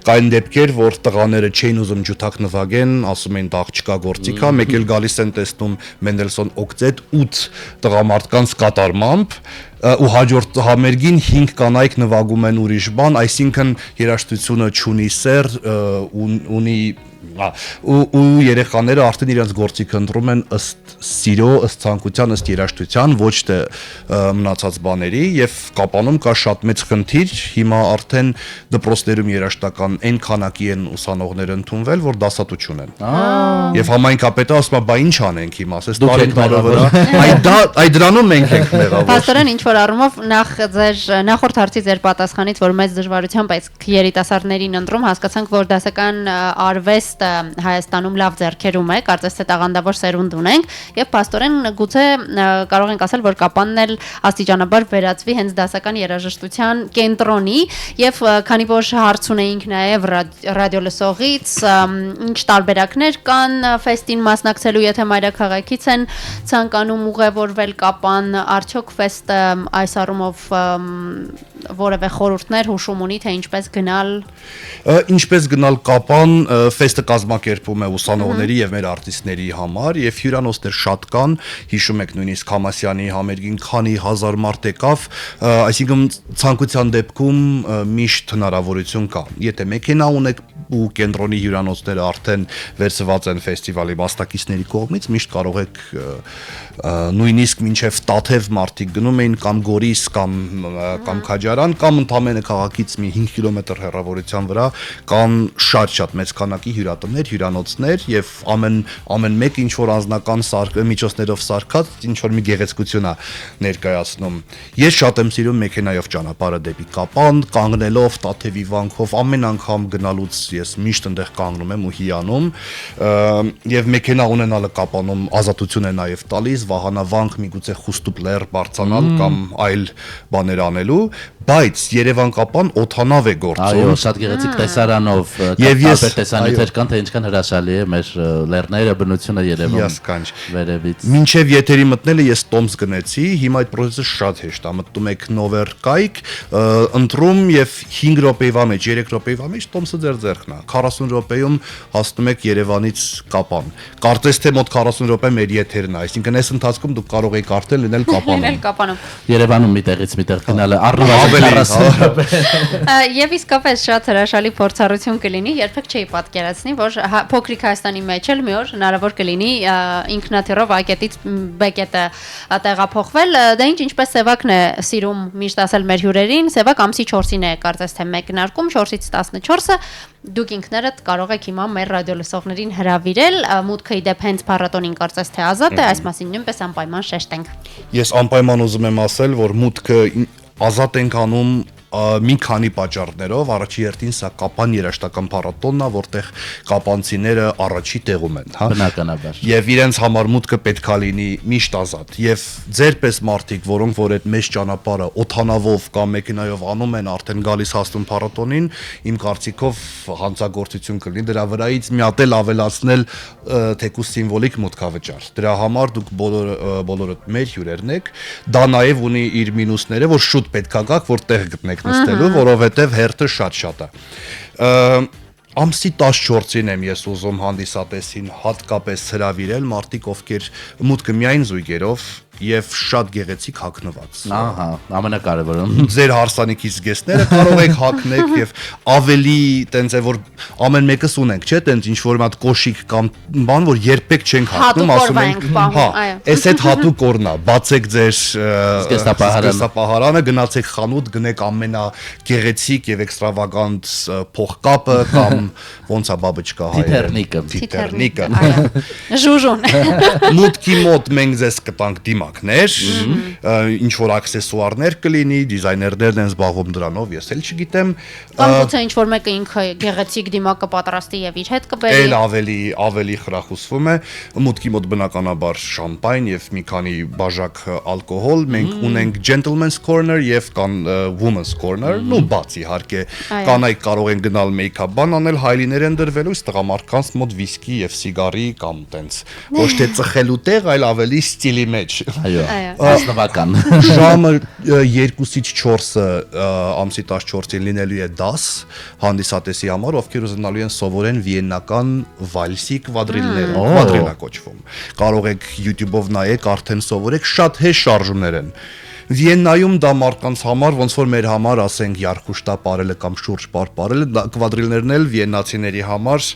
կային դեպքեր, որ տղաները չէին ուզում ջութակ նվագեն, ասում էին դա աղջկա գործիք է, մեկ էլ գալիս են տեսնում Մենդելսոն օկտետ 8 տղամարդկանց կատարմամբ ու հաջորդ համերգին 5 կանայք նվագում են ուրիշ բան, այսինքն երաժշտությունը չունի սեր, ունի ու երեխաները արդեն իրենց գործիքը ընտրում են ըստ սիրո, ըստ ցանկության, ըստ երաժշտության, ոչ թե մնացած բաների եւ Կապանում կա շատ մեծ խնդիր, հիմա արդեն դպրոցներում երաժշտական այն քանակի են ուսանողներ ընդունվել, որ դասատուչուն են։ Եվ համայնքապետը ասում է, բա ինչ անենք հիմա, ասես տարիքներով վրա։ Այդ դրանում մենք ենք մեղավոր։ Պաստորեն ինչ որ առումով նախորդ հարցի ձեր պատասխանից, որ մեծ դժվարությամբ այս երիտասարդներին ընտրում, հասկացանք, որ դասական արվեստ Հայաստանում լավ ձեռքերում է, կարծես թե տաղանդավոր սերունդ ունենք եւ փաստորեն գուցե կարող ենք ասել, որ Կապանն էլ աստիճանաբար վերածվի հենց դասական երաժշտության կենտրոնի եւ քանի որ հարց ունեինք նաեւ ռադիոլսողից, ինչ տարբերակներ կան ֆեստին մասնակցելու, եթե մայրաքաղաքից են ցանկանում ուղևորվել Կապան, արդյոք ֆեստը այս առումով որևէ խորհուրդներ հուշում ունի, թե ինչպես գնալ Կապան, ֆեստը ֆեստը կազմակերպում է ուսանողների եւ մեր արտիստների համար եւ հյուրանոցներ շատ կան, հիշում եք նույնիսկ Համասյանի համերգին քանի հազար մարդ եկավ, այսինքն ցանկության դեպքում միշտ հնարավորություն կա։ Եթե մեքենա ունեք ու կենտրոնի հյուրանոցները արդեն վերցված են ֆեստիվալի մասնակիցների կողմից, միշտ կարող եք նույնիսկ մինչև Տաթև մարդիկ գնում էին կամ Գորիս կամ Քաջարան կամ ընդամենը քաղաքից մի 5 կիլոմետր հեռավորության վրա կան շատ մեծ քանակի հյուրատներ, հյուրանոցներ եւ ամեն մեկ ինչ որ անձնական միջոցներով սարքած ինչ որ մի գեղեցկություն է ներկայացնում։ Ես շատ եմ սիրում մեքենայով ճանապարհը դեպի Կապան, կանգնելով Տաթևի վանքով ամեն անգամ գնալուց ես միշտ այնտեղ կանգնում եմ ու հիանում եւ մեքենա ունենալը Կապանում ազատություն է նաեւ տալիս վահանավանք միգուցե խուստուպ լեռ բարձրանալ կամ այլ բաներ անելու, բայց Երևան-Կապան օթանավ է գործում։ Այո, շատ գեղեցիկ տեսարանով տարբեր տեսանյութեր կան, թե ինչքան հրաշալի է մեր լեռները, բնությունը Երևան վերևից։ Մինչև եթերի մտնելը ես տոմս գնեցի, հիմա այդ process-ը շատ հեշտ է, մտնում եք Նովեր կայք, ընտրում եւ 5 րոպեվա մեջ, 3 րոպեվա մեջ տոմսը ձեր ձեռքն է։ 40 րոպեում հասնում եք Երևանից Կապան։ Կարծես թե մոտ 40 րոպե մեր եթերն է, այսինքն այս ընթացքում դուք կարող եք արդեն լինել Կապանում։ Երևանում մի տեղից մի տեղ գնալը առնվազն 40 րոպե։ Եվ իսկապես շատ հրաշալի փորձառություն կլինի, երբեք չէի պատկերացնի, որ փոքրիկ Հայաստանի մեջ էլ մի օր հնարավոր կլինի ինքնաթիռով ակետից բեկետը տեղափոխվել։ Դա ինչպես Սևակն է սիրում միշտ ասել մեր հյուրերին, Սևակ ամսի 4-ին է կարծես թե մեկնարկում, 4-ից 14-ը դուք ինքներդ կարող եք հիմա մեր ռադիոլսողներին հրավիրել, մուտքը իդեպ հենց փառատոնին կարծես թե ազատ է, այս մասին նույնպես անպայման շեշտենք։ Ես անպայման ուզում եմ ասել, որ մուտքը ազատ ենք անում մի քանի պատճառներով, առաջի հերթին սա Կապան երաժշտական փառատոնն է, որտեղ կապանցիները առաջի տեղում են, հա։ Բնականաբար։ Եվ իրենց համար մուտքը պետքա լինի միշտ ազատ։ Եվ ձեր պես մարդիկ, որոնք որ այդ մեծ ճանապարհը օթանավով կամ մեքենայով անում են, արդեն գալիս հասնում փառատոնին, իմ կարծիքով հանցագործություն կլինի դրա վրայից մի հատ էլ ավելացնել թեկուզ սիմվոլիկ մուտքավճար։ Դրա համար դուք բոլորը մեր հյուրերն եք, դա նաև ունի իր մինուսները, որ շուտ պետքա գաք, որ տեղ գտնեք նստելու, որովհետև հերթը շատ է։ Ամսի 14-ին եմ ես ուզում հանդիսատեսին հատկապես հրավիրել մարդիկ, ովքեր մուտքը միայն զույգերով եւ շատ գեղեցիկ հագնված։ Ահա, ամենակարևորը։ Ձեր հարսանիքից զգեստները կարող եք հագնել եւ ավելի տենց է որ ամեն մեկս ունենք, չէ՞, տենց ինչ որ մի հատ կոշիկ կամ բան, որ երբեք չենք հագնում, ասում ենք, հա, էս այդ հատուկ օրն է, բացեք ձեր զգեստապահարանը, գնացեք խանութ, գնեք ամենագեղեցիկ եւ էքստրավագանտ փողկապը կամ ոնց է բաբուչկա հայերեն թիթեռնիկը։ Ժուժուն։ Մուտքի մոտ մենք ձեզ կտանք դիմակներ, ինչ որ աքսեսուարներ կլինի, դիզայներներն են զբաղվում դրանով, ես էլ չգիտեմ։ Կամ գուցե ինչ որ մեկը ինքը գեղեցիկ դիմակը պատրաստի եւ իր հետ կբերի։ Էլ ավելի խրախուսվում է։ Մուտքի մոտ բնականաբար շամպայն եւ մի քանի բաժակ ալկոհոլ, մենք ունենք gentleman's corner եւ կան women's corner, նո բաց իհարկե, կանայք կարող են գնալ մեյքափ բան անել, հայլիներ են դրվելու, իսկ տղամարդկանց մոտ վիսկի եւ սիգարի կամ տենց ոչ թե ծխելու տեղ, այլ ավելի ստիլի մեջ։ Այո, ազնվական։ Ժամը 2-ից 4-ը ամսի 14-ին լինելու է դաս հանդիսատեսի համար, ովքեր ուզենալու են սովորեն վիեննական վալսի կվադրիլները, կվադրիլա կոչվում։ Կարող եք YouTube-ով նայեք, արդեն սովորեք, շատ հեշտ շարժումներ են։ Վիեննայում դա մարդկանց համար ոնց որ մեր համար ասենք Յարխուշտա ապարելը կամ շուրջ ապարելը կվադրիլներն էլ վիեննացիների համար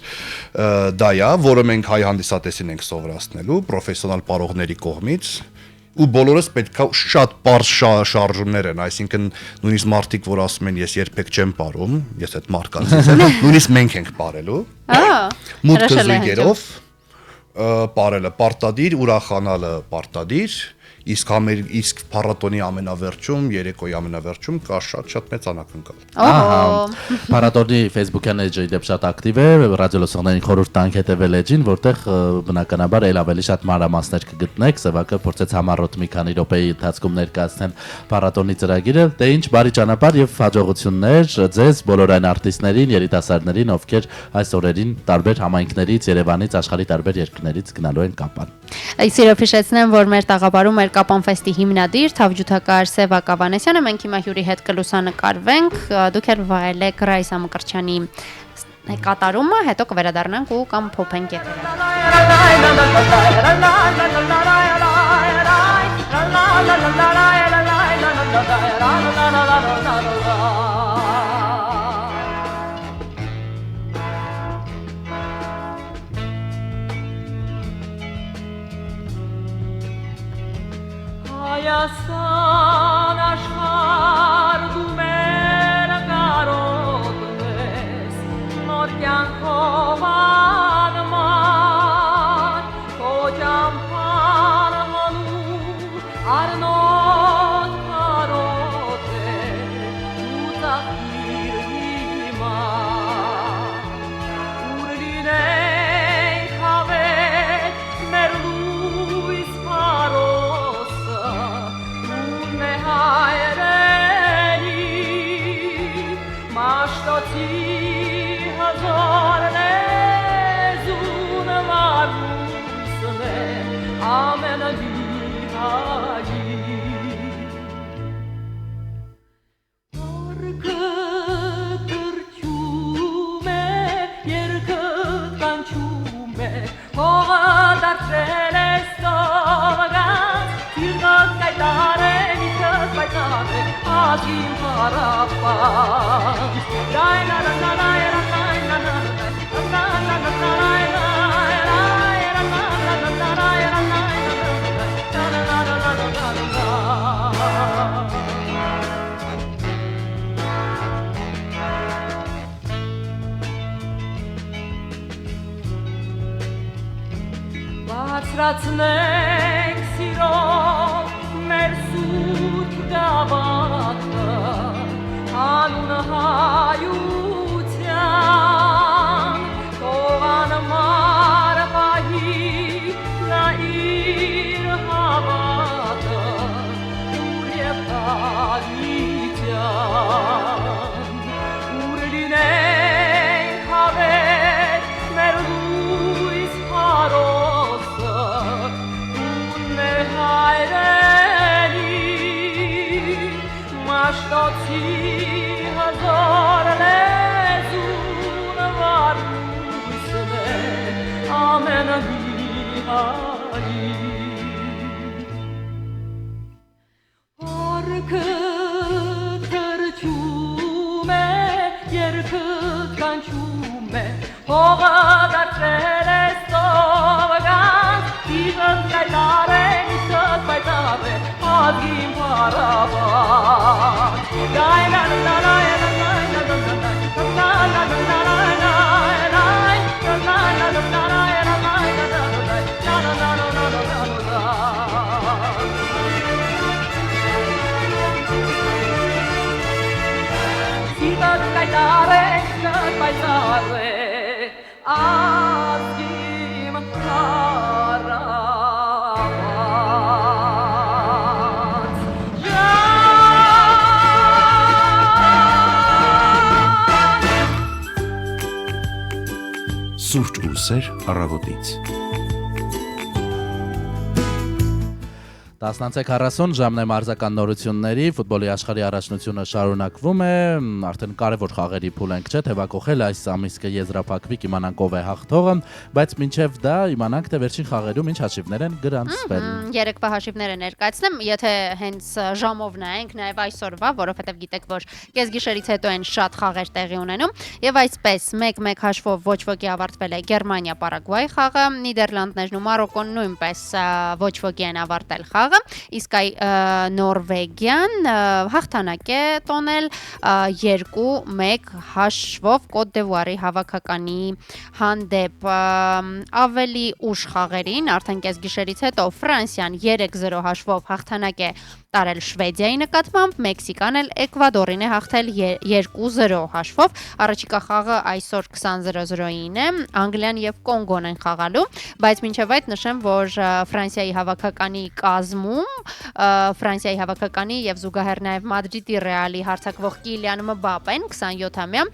դա է, որը մենք հայ հանդիսատեսին ենք սովորացնելու պրոֆեսիոնալ պարողների կողմից ու բոլորս պետքա շատ པարզ շարժումներ են, այսինքն նույնիսկ մարդիկ որ ասում են ես երբեք չեմ ապարում, ես այդ մարդկանցից եմ, նույնիսկ մենք ենք ապարելու։ Մուտքը զույգերով ապարելը պարտադիր, ուրախանալը պարտադիր։ Իսկ փառատոնի ամենավերջում, երեկոյի ամենավերջում կա շատ մեծ անակնկալ։ Ահա։ Փառատոնի Facebook-յան էջը իդեպ շատ ակտիվ է, ռադիոլսողներին խորհուրդ տանք հետևել էջին, որտեղ բնականաբար էլ ավելի շատ մանրամասներ կգտնեք, Սևակը փորձեց համառոտ մի քանի րոպեի ընթացքում ներկայացնել փառատոնի ծրագիրը, դե ինչ բարի ճանապարհ եւ հաջողություններ ձեզ բոլոր այն արտիստներին, երիտասարդներին, ովքեր այս օրերին տարբեր համայնքներից, Երևանից, աշխարհի տարբեր երկրներից գնալու են Կապան։ Այսինքն հիշեցնեմ, որ մեր տաղավարում էր Կապան ֆեստի հիմնադիր թավջութակահար Սևակ Ավանեսյանը, մենք հիմա հյուրի հետ կլուսանկարվենք, դուք էլ վայելեք Ռայսա Մկրտչյանի կատարումը, հետո կվերադառնանք ու կամ փոփենք եթերը։ Հայաստան աշխարհ դու մեր կարոտն ես, նոր կյանքով անման, քո ճամփան հանու առնոտ կարոտ է, դու ծաղկիր հիմա, ուր լինենք հավետ մեր լույս փարոսը, Մաշտոցի հազար լեզուն վարուսն է ամենալիհաջի Արքը կրճում է, երկըտ կանչում է հողը դարձրել է ստովգան Իրնոտ կայտար է, միտքըտ պայտար է Ագին հարապան Բարձրացնենք սիրով մեր սուրբ գավաթը Անուն հայության Թող անմար պահի նա իր հավատը Ուր և հավիտյան Ուր լինենք հավետ մեր լույս հարոսը Ուն է հայրենի Մաշտոցի հազար լեզուն վարուսն է ամենալիհաջի Արքը թրջում է, երկըտ կանչում է Հողը դարձրել է ստովգան Իվըտ կայտար է, միտքըտ պայտար է Ագին հարապան Իվըտ կայտար է, միտքըտ պայտար է Ագին հարապան Սուրճ ու սեր առավոտից 10:40 ժամն է մարզական նորությունների, ֆուտբոլի աշխարհի առաջնությունը շարունակվում է, արդեն կարևոր խաղերի փուլ ենք չէ, թեվակողել այս ամիսը եզրափակվի, կիմանանք ով է հաղթողը, բայց մինչև դա իմանանք թե վերջին խաղերում ինչ հաշիվներ են գրանցվել։ Երեկվա հաշիվները ներկայացնեմ, եթե հենց ժամով նայենք նաև այսօրվա, որովհետև գիտեք, որ կեսգիշերից հետո են շատ խաղեր տեղի ունենում, եւ այսպես 1-1 հաշվով ոչ ոքի ավարտվել է Գերմանիա-Պարագվայ խաղը, Նիդերլանդներն ու Մարոկոն նույնպես ոչ ոքի են ավարտել խաղը Իսկ այ Նորվեգիան հաղթանակ է տոնել 2-1 հաշվով Կոտ դ'Իվուարի հավաքականի հանդեպ ավելի ուշ խաղերին արդեն կեսգիշերից հետո Ֆրանսիան 3-0 հաշվով հաղթանակ է տարել Շվեդիայի նկատմամբ, Մեքսիկան էլ Էկվադորին է հաղթել 2-0 հաշվով։ Առաջիկա խաղը այսօր 20:00-ին է, Անգլիան եւ Կոնգոն են խաղալու, բայց մինչև այդ նշեմ, որ Ֆրանսիայի հավաքականի կազմում Ֆրանսիայի հավաքականի եւ զուգահեռ նաեւ Մադրիդի Ռեալի հարձակվող Կիլիան Մբապեն 27-ամյա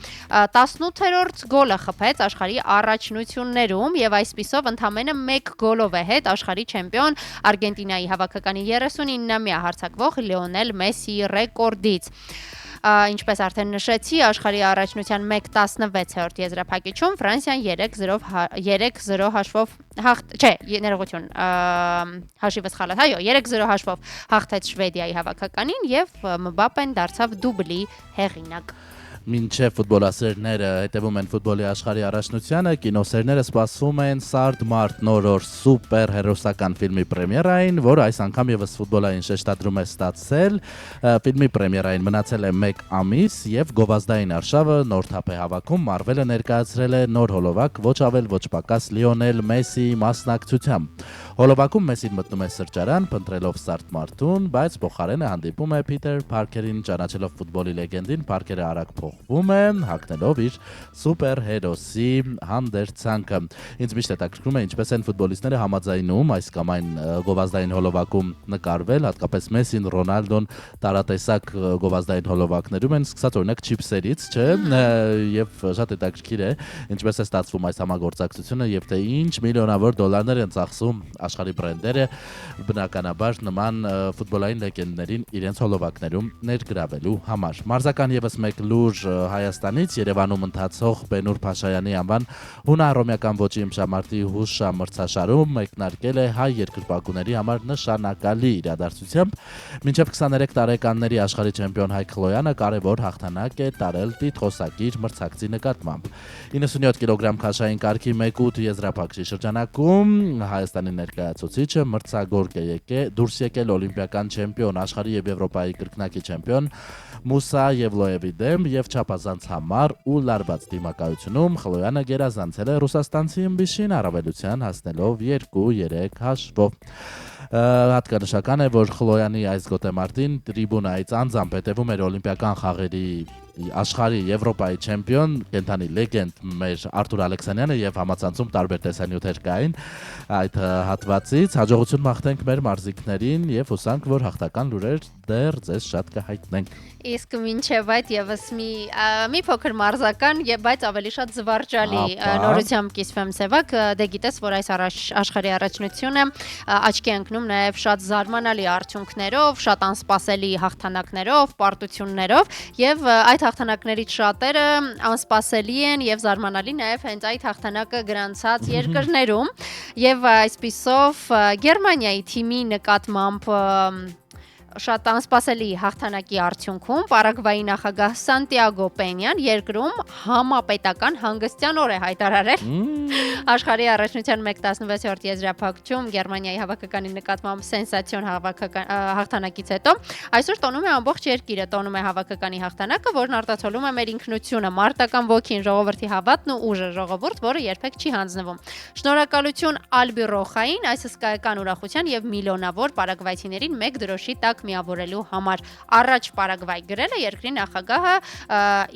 18-րդ գոլը խփեց աշխարհի առաջնություններում եւ այսպիսով ընդամենը 1 գոլով է հետ աշխարհի չեմպիոն Արգենտինայի հավաքականի 39-ամյա հարձակվող Լիոնել Մեսսիի ռեկորդից։ ինչպես արդեն նշեցի, աշխարհի առաջնության 1/16 եզրափակիչում Ֆրանսիան 3-0 հաշվով ներողություն, հաշիվը սխալ է, այո, 3-0 հաշվով հաղթեց Շվեդիայի հավաքականին եւ Մբապեն դարձավ դուբլի հեղինակ։ Մինչև ֆուտբոլասերները հետևում են ֆուտբոլի աշխարհի առաջնությանը, կինոսերները սպասում են Սարդ մարդ նոր սուպեր հերոսական ֆիլմի պրեմիերային, որը այս անգամ եւս ֆուտբոլային շեշտադրում է ստացել։ Ֆիլմի պրեմիերային մնացել է 1 ամիս եւ գովազդային արշավը նոր թափ է հավաքում, Marvel-ը ներկայացրել է նոր հոլովակ, ոչ ավել ոչ պակաս Լիոնել Մեսսիի մասնակցությամբ։ Հոլովակում Մեսսին մտնում է սրճարան, փնտրելով Սարդ մարդուն, բայց փոխարենը հանդիպում է Փիթեր Փարքերին, ճանաչելով ֆուտբոլի լեգենդին, Փարքերը արագ փոխվում է, հագնելով իր սուպեր հերոսի հանդերձանքը։ Ինձ միշտ հետաքրքրում է ինչպես են ֆուտբոլիստները համաձայնում այս կամ այն գովազդային հոլովակում նկարվել, հատկապես Մեսսին, Ռոնալդոն տարատեսակ գովազդային հոլովակներում են, սկսած օրինակ չիփսերից, չէ՞, եւ շատ հետաքրքիր է ինչպես է ստացվում այս համագործակցությունը եւ թե ինչ միլիոնավոր դոլարներ են ծախսում աշխարհի բրենդերը բնականաբար նման ֆուտբոլային լեգենդներին իրենց հոլովակներում ներգրավելու համար։ Մարզական եւս մեկ լուր Հայաստանից Երևանում ընթացող Բենուր Փաշայանի անվան հունահռոմեական ոճի իմշամարտի հուշամրցաշարում մեկնարկել է հայ երկրպագուների համար նշանակալի իրադարձությամբ։ Մինչև 23 տարեկանների աշխարհի չեմպիոն Հայկ Խլոյանը կարևոր հաղթանակ է տարել տիտղոսակիր մրցակցի նկատմամբ։ 97 կիլոգրամ քաշային կարգի 1/8 եզրափակչի շրջանակում Հայաստանի ներկայացուցիչը մրցագորգ է դուրս եկել օլիմպիական չեմպիոն, աշխարհի եւ Եվրոպայի կրկնակի չեմպիոն Մուսա Եվլոևի դեմ եւ չափազանց համար ու լարված դիմակայությունում Խլոյանը գերազանցել է ռուսաստանցի ըմբիշին առավելության հասնելով 2-3 հաշվով։ Հատկանշական է, որ Խլոյանի այս գոտեմարտին տրիբունայից անձամբ հետևում էր օլիմպիական խաղերի աշխարհի Եվրոպայի չեմպիոն, կենթանի լեգենդ մեր Արթուր Ալեքսանյանը եւ համացանցում տարբեր տեսանյութեր կային այդ հատվածից։ Հաջողություն մաղթենք մեր մարզիկներին եւ հուսանք, որ հաղթական լուրեր դեռ ձեզ շատ կհայտնենք։ Իսկ մինչև այդ եւս մի փոքր մարզական, բայց ավելի շատ զվարճալի նորությամբ կիսվեմ Սևակ, դե գիտես, որ այս աշխարհի առաջնությունը աչքի ընկնում նաեւ շատ զարմանալի արդյունքներով, շատ անսպասելի հաղթանակներով, պարտություններով եւ այդ հաղթանակներից շատերը անսպասելի են եւ զարմանալի նաեւ հենց այդ հաղթանակը գրանցած երկրներում եւ այսպիսով Գերմանիայի թիմի նկատմամբ շատ անսպասելի հաղթանակի արդյունքում Պարագվայի նախագահ Սանտիագո Պենյան երկրում համապետական հանգստյան օր է հայտարարել։ Աշխարհի առաջնության 1/16 եզրափակչում Գերմանիայի հավաքականի նկատմամբ սենսացիոն հաղթանակից հետո այսօր տոնում է ամբողջ երկիրը, տոնում է հավաքականի հաղթանակը, որն արտացոլում է մեր ինքնությունը, մարտական ոգին, ժողովրդի հավատն ու ուժը, ժողովուրդ, որը երբեք չի հանձնվում։ Շնորհակալություն Ալբի Ռոխային այս հսկայական ուրախության եւ միլիոնավոր պարագվայցիներին 1 դրոշի տակ միավորելու համար։ Առաջ Պարագվայ գրել է երկրի նախագահը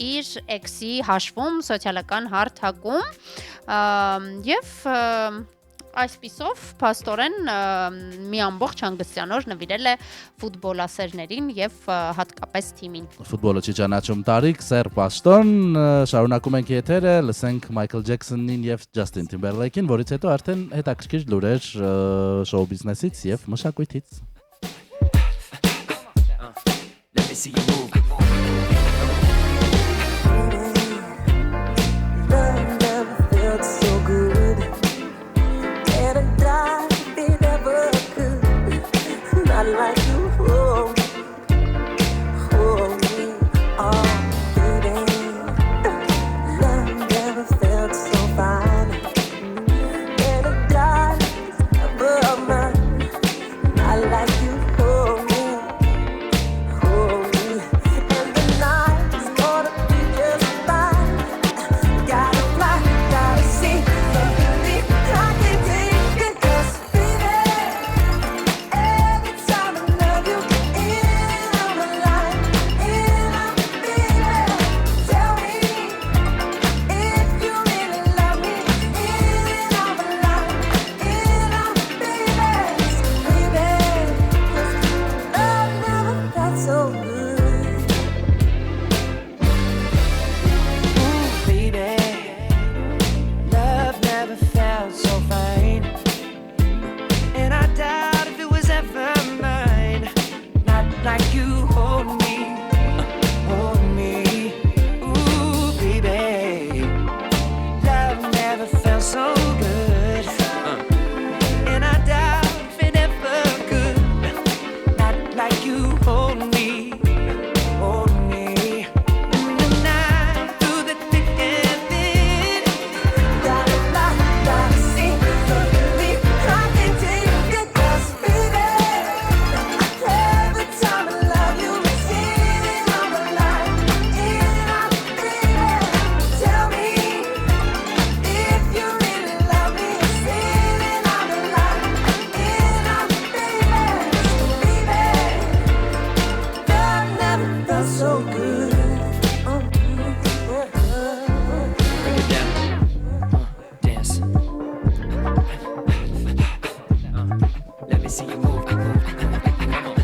իր էքսի հաշվում սոցիալական հարթակում եւ այսպիսով փաստորեն մի ամբողջ հանգստյան օր նվիրել է ֆուտբոլասերներին եւ հատկապես թիմին։ Ֆուտբոլը չի ճանաչում տարիք, Սեր Պաշտոն, շարունակում ենք եթերը, լսենք Մայքլ Ջեքսոնին եւ Ջասթին Թիմբերլեյքին, որից հետո արդեն հետաքրքիր լուրեր շոու բիզնեսից եւ մշակույթից։ See you move. Love never felt so good. And I died if it ever could. Not like you hold me, oh baby. Love never felt so fine. And I died above mine. Not like you hold me. me see you move. Come on.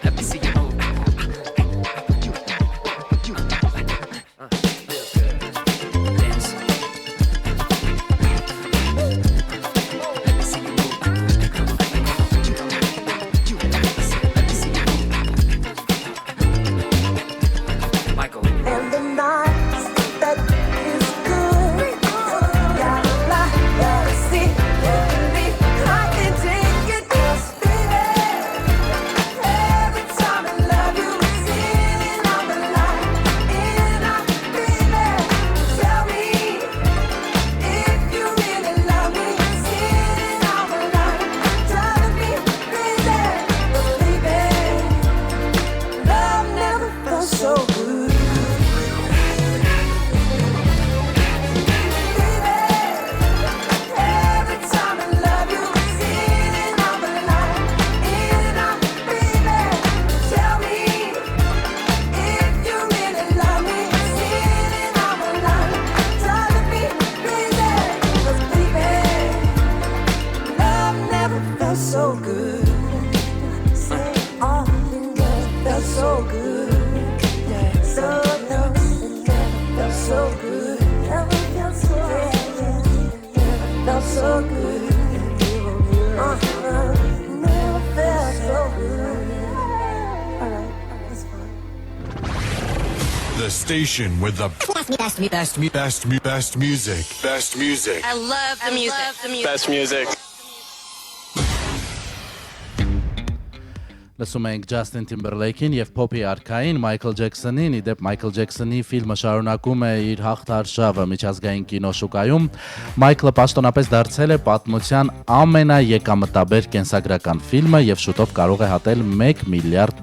Let me see you move. Feels good. Dance. Let me see you move. Let me see you move. Michael. And the night that is good. Gotta fly, gotta see, I can take it, 'cause baby, every time I love you, singing out the light, and I, baby, tell me if you really love me, singing out the light, driving me crazy, 'cause baby, love never felt so good. Every time I love you, singing out the light, and I, baby, tell me if you really love me, singing out the light, driving me crazy, 'cause baby, love never felt so good. Say all the girls felt so good, so no, felt so good, never felt so good. Felt so good. Never felt so good. Alright, that's fine. The station with the best music. Best music. I love the music. Best music. Լսում ենք Ջասթին Թիմբերլեյքին եւ Փոփի արքային Մայքլ Ջեքսոնին, իդեպ Մայքլ Ջեքսոնի ֆիլմը շարունակում է իր հաղթարշավը միջազգային կինոշուկայում։ Մայքլը պաշտոնապես դարձել է պատմության ամենաեկամտաբեր կենսագրական ֆիլմը եւ շուտով կարող է հատել $1 միլիարդ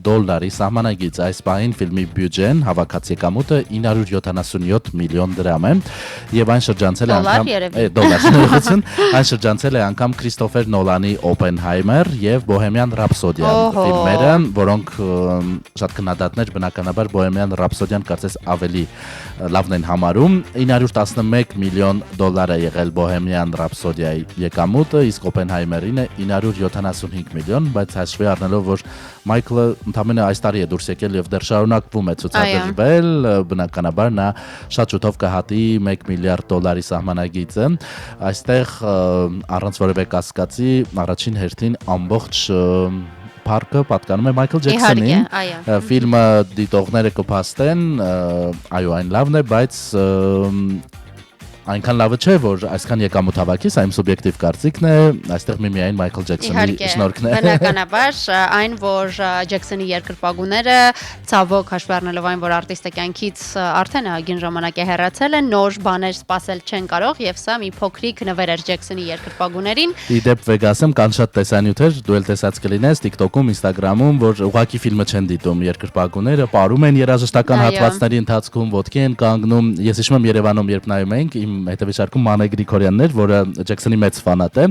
սահմանագիծ։ Այս պահին ֆիլմի բյուջեն հավաքած եկամուտը $977 միլիոն դրամ է եւ այն շրջանցել է անգամ այն շրջանցել է անգամ Քրիստոֆեր Նոլանի Օպենհայմեր եւ Բոհեմյան Ռապսոդիան ֆիլմերը, որոնք շատ քննադատներ բնականաբար Bohemian Rhapsody-ն կարծես ավելի լավն են համարում։ $911 միլիոն է եղել Bohemian Rhapsody-ի եկամուտը, իսկ Oppenheimer-ին է $975 միլիոն, բայց հաշվի առնելով, որ Մայքլը ընդամենը այս տարի է դուրս եկել եւ դեռ շարունակվում է ցուցադրվել, բնականաբար նա շատ շուտով կհատի $1 միլիարդ սահմանագիծը։ Այստեղ առանց որևէ կասկածի առաջին հերթին ամբողջ Փառքը պատկանում է Մայքլ Ջեքսոնին։ Ֆիլմը դիտողները կփաստեն, այո, այն լավն է, բայց այնքան լավը չէ, որ այսքան եկամուտ հավաքի, սա իմ սուբյեկտիվ կարծիքն է, այստեղ միայն Մայքլ Ջեքսոնի շնորհքն է։ Բնականաբար, այն որ Ջեքսոնի երկրպագուները ցավոք հաշվի առնելով այն, որ արտիստը կյանքից արդեն ահագին ժամանակ է հեռացել են, նոր բաներ սպասել չեն կարող եւ սա մի փոքրիկ նվեր էր Ջեքսոնի երկրպագուներին։ Իդեպ վեգասեմ կան շատ տեսանյութեր, դու էլ տեսած կլինես TikTok-ում, Instagram-ում, որ ուղղակի ֆիլմը չեն դիտում երկրպագուները, ապարում են երաժշտական հատվածների ընթացքում, ոտքի են կանգնում։ Ես հիշում եմ Երևանում, երբ նայում ենք, իմ հետևիճարկում Մանե Գրիգորյաններ, որը Ջեքսոնի մեծ ֆանատ է,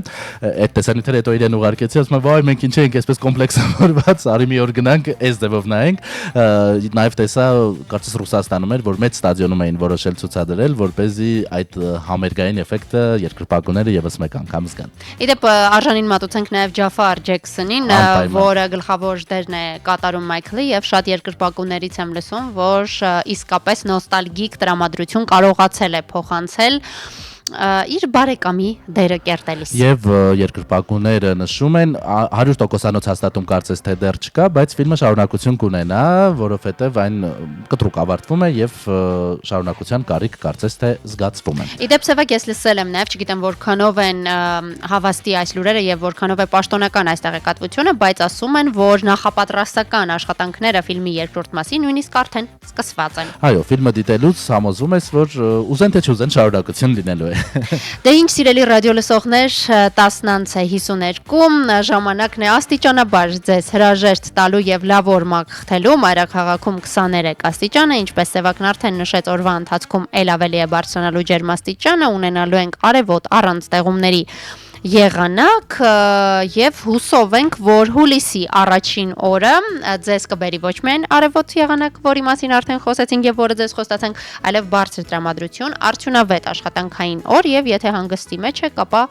այդ տեսանյութերը հետո իրեն ուղարկեցի, ասում եմ, վայ, մենք ինչ ենք այսպես կոմպլեքսավորված, արի մի օր գնանք, այս ձևով նայենք։ Նաև տեսա, կարծես Ռուսաստանում էր, որ մեծ ստադիոնում էին որոշել ցուցադրել, որպեսզի այդ համերգային էֆեկտը երկրպագուները եւս մեկ անգամ զգան։ Իդեպ արժանին մատուցենք նաև Ջաֆար Ջեքսոնին, որը գլխավոր դերն է կատարում Մայքլի եւ շատ երկրպագուներից եմ լսում, որ իսկապես նոստալգիկ տրամադրություն կարողացել է փոխանցել իր բարեկամի դերը կերտելիս։ Եվ երկրպագուները նշում են 100%-անոց հաստատում կարծես թե դեռ չկա, բայց ֆիլմը շարունակություն կունենա, որովհետև այն կտրուկ ավարտվում է եւ շարունակության կարիք կարծես թե զգացվում է։ Իդեպ Սևակ ես լսել եմ նաեւ, չգիտեմ որքանով են հավաստի այս լուրերը եւ որքանով է պաշտոնական այս տեղեկատվությունը, բայց ասում են, որ նախապատրաստական աշխատանքները ֆիլմի երկրորդ մասին նույնիսկ արդեն սկսված են։ Այո, ֆիլմը դիտելուց համոզվում ես, որ ուզեն թե չուզեն շարունակություն լինելու է։ Դե ինչ սիրելի ռադիո լսողներ, 10:52 ժամանակն է աստիճանաբար ձեզ հրաժեշտ տալու եւ լավ օր մաղթելու։ Մայրաքաղաքում 23 աստիճան է, ինչպես Սևակն արդեն նշեց, օրվա ընթացքում ել ավելի է բարձրանալու ջերմաստիճանը, ունենալու ենք արևոտ առանց տեղումների եղանակ եւ հուսով ենք, որ հուլիսի առաջին օրը ձեզ կբերի ոչ միայն արևոտ եղանակ, որի մասին արդեն խոսեցինք եւ որը ձեզ խոստացանք, այլև բարձր տրամադրություն, արդյունավետ աշխատանքային օր եւ եթե հանգստի մեջ եք, ապա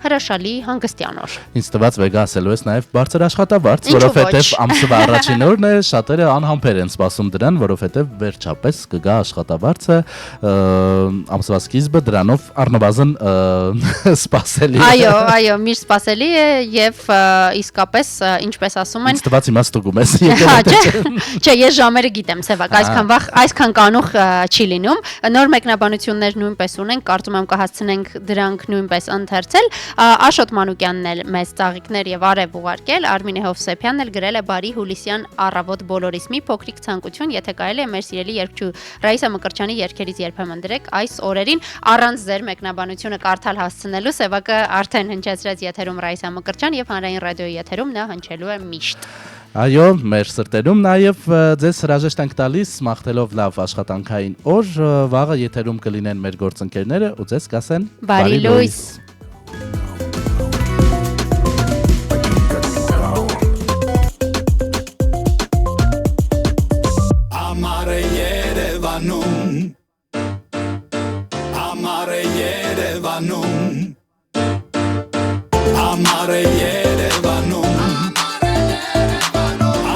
հրաշալի հանգստյան օր։ Ինձ թվաց վեգա ասելու ես նաև բարձր աշխատավարձ, Ինչու որովհետև ոչ։ ամսվա առաջին օրն է, շատերը անհամբեր են սպասում դրան, որովհետև վերջապես կգա աշխատավարձը, ամսվա սկիզբը դրանով առնվազն սպասելի է։ Այո, միշտ սպասելի է եւ իսկապես ինչպես ասում են, Ինձ թվաց հիմա ստուգում ես։ Չէ, ես ժամերը գիտեմ, Սևակ, այսքան կանուխ չի լինում։ Նոր մեկնաբանություններ նույնպես ունենք, կարծում եմ կհասցնենք դրանք նույնպես ընթերցել։ Աշոտ Մանուկյանն էլ մեծ ծաղիկներ եւ արև ուղարկել, Արմինե Հովսեփյանն էլ գրել է բարի հուլիսյան առավոտ բոլորիս մի փոքրիկ ցանկություն, եթե կարելի է մեր սիրելի երգչու Ռաիսա Մկրտչյանի երգերից երբեմն դրեք այս օրերին առանց ձեր մեկնաբանությունը կարդալ հասցնելու, Սևակը արդեն հնչեցրեց եթերում Ռաիսա Մկրտչյան եւ հանրային ռադիոյի եթերում նա հնչելու է միշտ։ Այո, մեր սրտերում նաև ձեզ հրաժեշտ ենք տալիս մաղթելով լավ աշխատանքային օր, վաղը եթերում կլինեն մեր գործընկերները ու ձեզ կասեն բարի լույս։ Ամառը Երևանում Ամառը Երևանում Ամառը Երևանում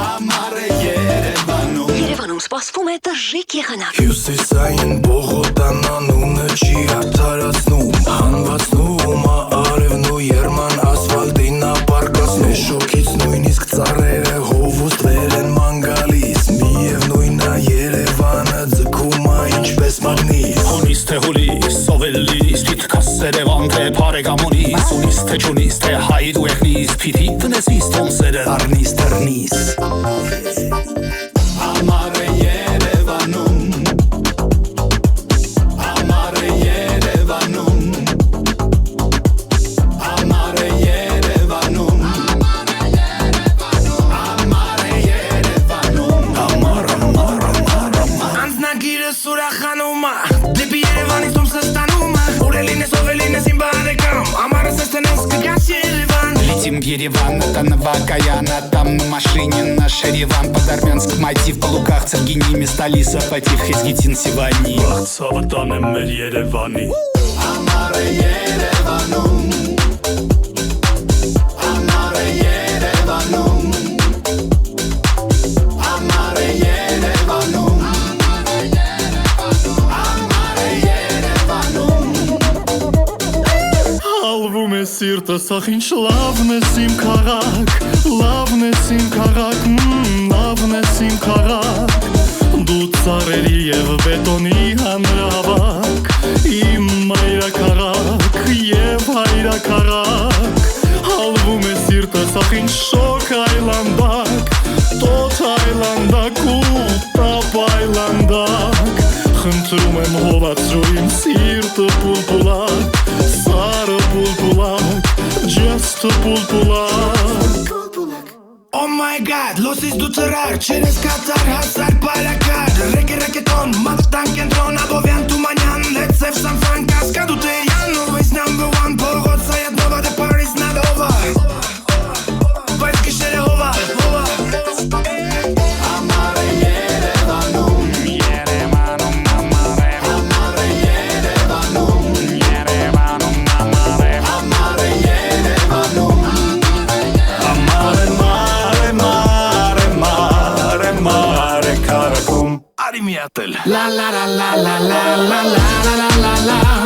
Ամառը Երևանում Երևանում սպասվում է տժժիկ եղանակ Հյուսիսային Բողոտան անունը չի արդարացնում Հանվածնում արևն ու երման ասվալտին ապարկացնում Շոքից նույնիսկ ծառերը հովուստվեր են ման գալիս Միևնույնա Երևանը ձգում է ինչպես մագնիս Հունիս թե հուլիս, սովելիս, պիտքաս Երևան թե պարեգամոնիս Ունիս թե ճունիս թե հայր ու եղնիս Պիտի տնեսիս տոմսերը առնիս դրնիս Ամառը Երևանում Ամառը Երևանում Ամառը Երևանում Ամառը Երևանում Անձնագիրս ուրախանում է Դեպի Երևանից տոմսը ստանում է Ուրելին ես իմ բարեկամ Ամառս ես տնես կգաս Երևան Летим в Ереван, это Новокаяна Там на машине наш Ереван Под Армянск майти в полуках Цергини места лиса Пойти в Хезгитин Сивани Սավտան եմ մեր Երևանի Ամառը Երևանում Ամառը Երևանում Ամառը Երևանում Ամառը Երևանում Հալվում է սիրտս, ախ ինչ լավն ես իմ քաղաք Լավն ես իմ քաղաք, լավն ես իմ քաղաք Դու ծառերի և բետոնի հանրավակ Իմ մայրաքաղաք և հայրաքաղաք Հալվում է սիրտս, ախ ինչ շոք այլանդակ Տոթ այլանդակ ու տապ այլանդակ Խնդրում եմ հովացրու իմ սիրտը պուլպուլակ Սարը պուլպուլակ, ջեստը պուլպուլակ Oh my god, լոսից դու ծրար, չերես կացար, հասար պարակար Ռեկետոն, մաղթան կենտրոն, աբովյան թումանյան Let's have some fun, կասկադու տեյան Always number one, փողոց սայատ նովա, the party's not over Բայց գիշերը հովա, հովա Ամառը Երևանում Երևանում ամառը Ամառը Երևանում Երևանում ամառը Ամառը Երևանում Ամառը մare mare mare mare քարակում Արի միատել La la la la la la la la la la la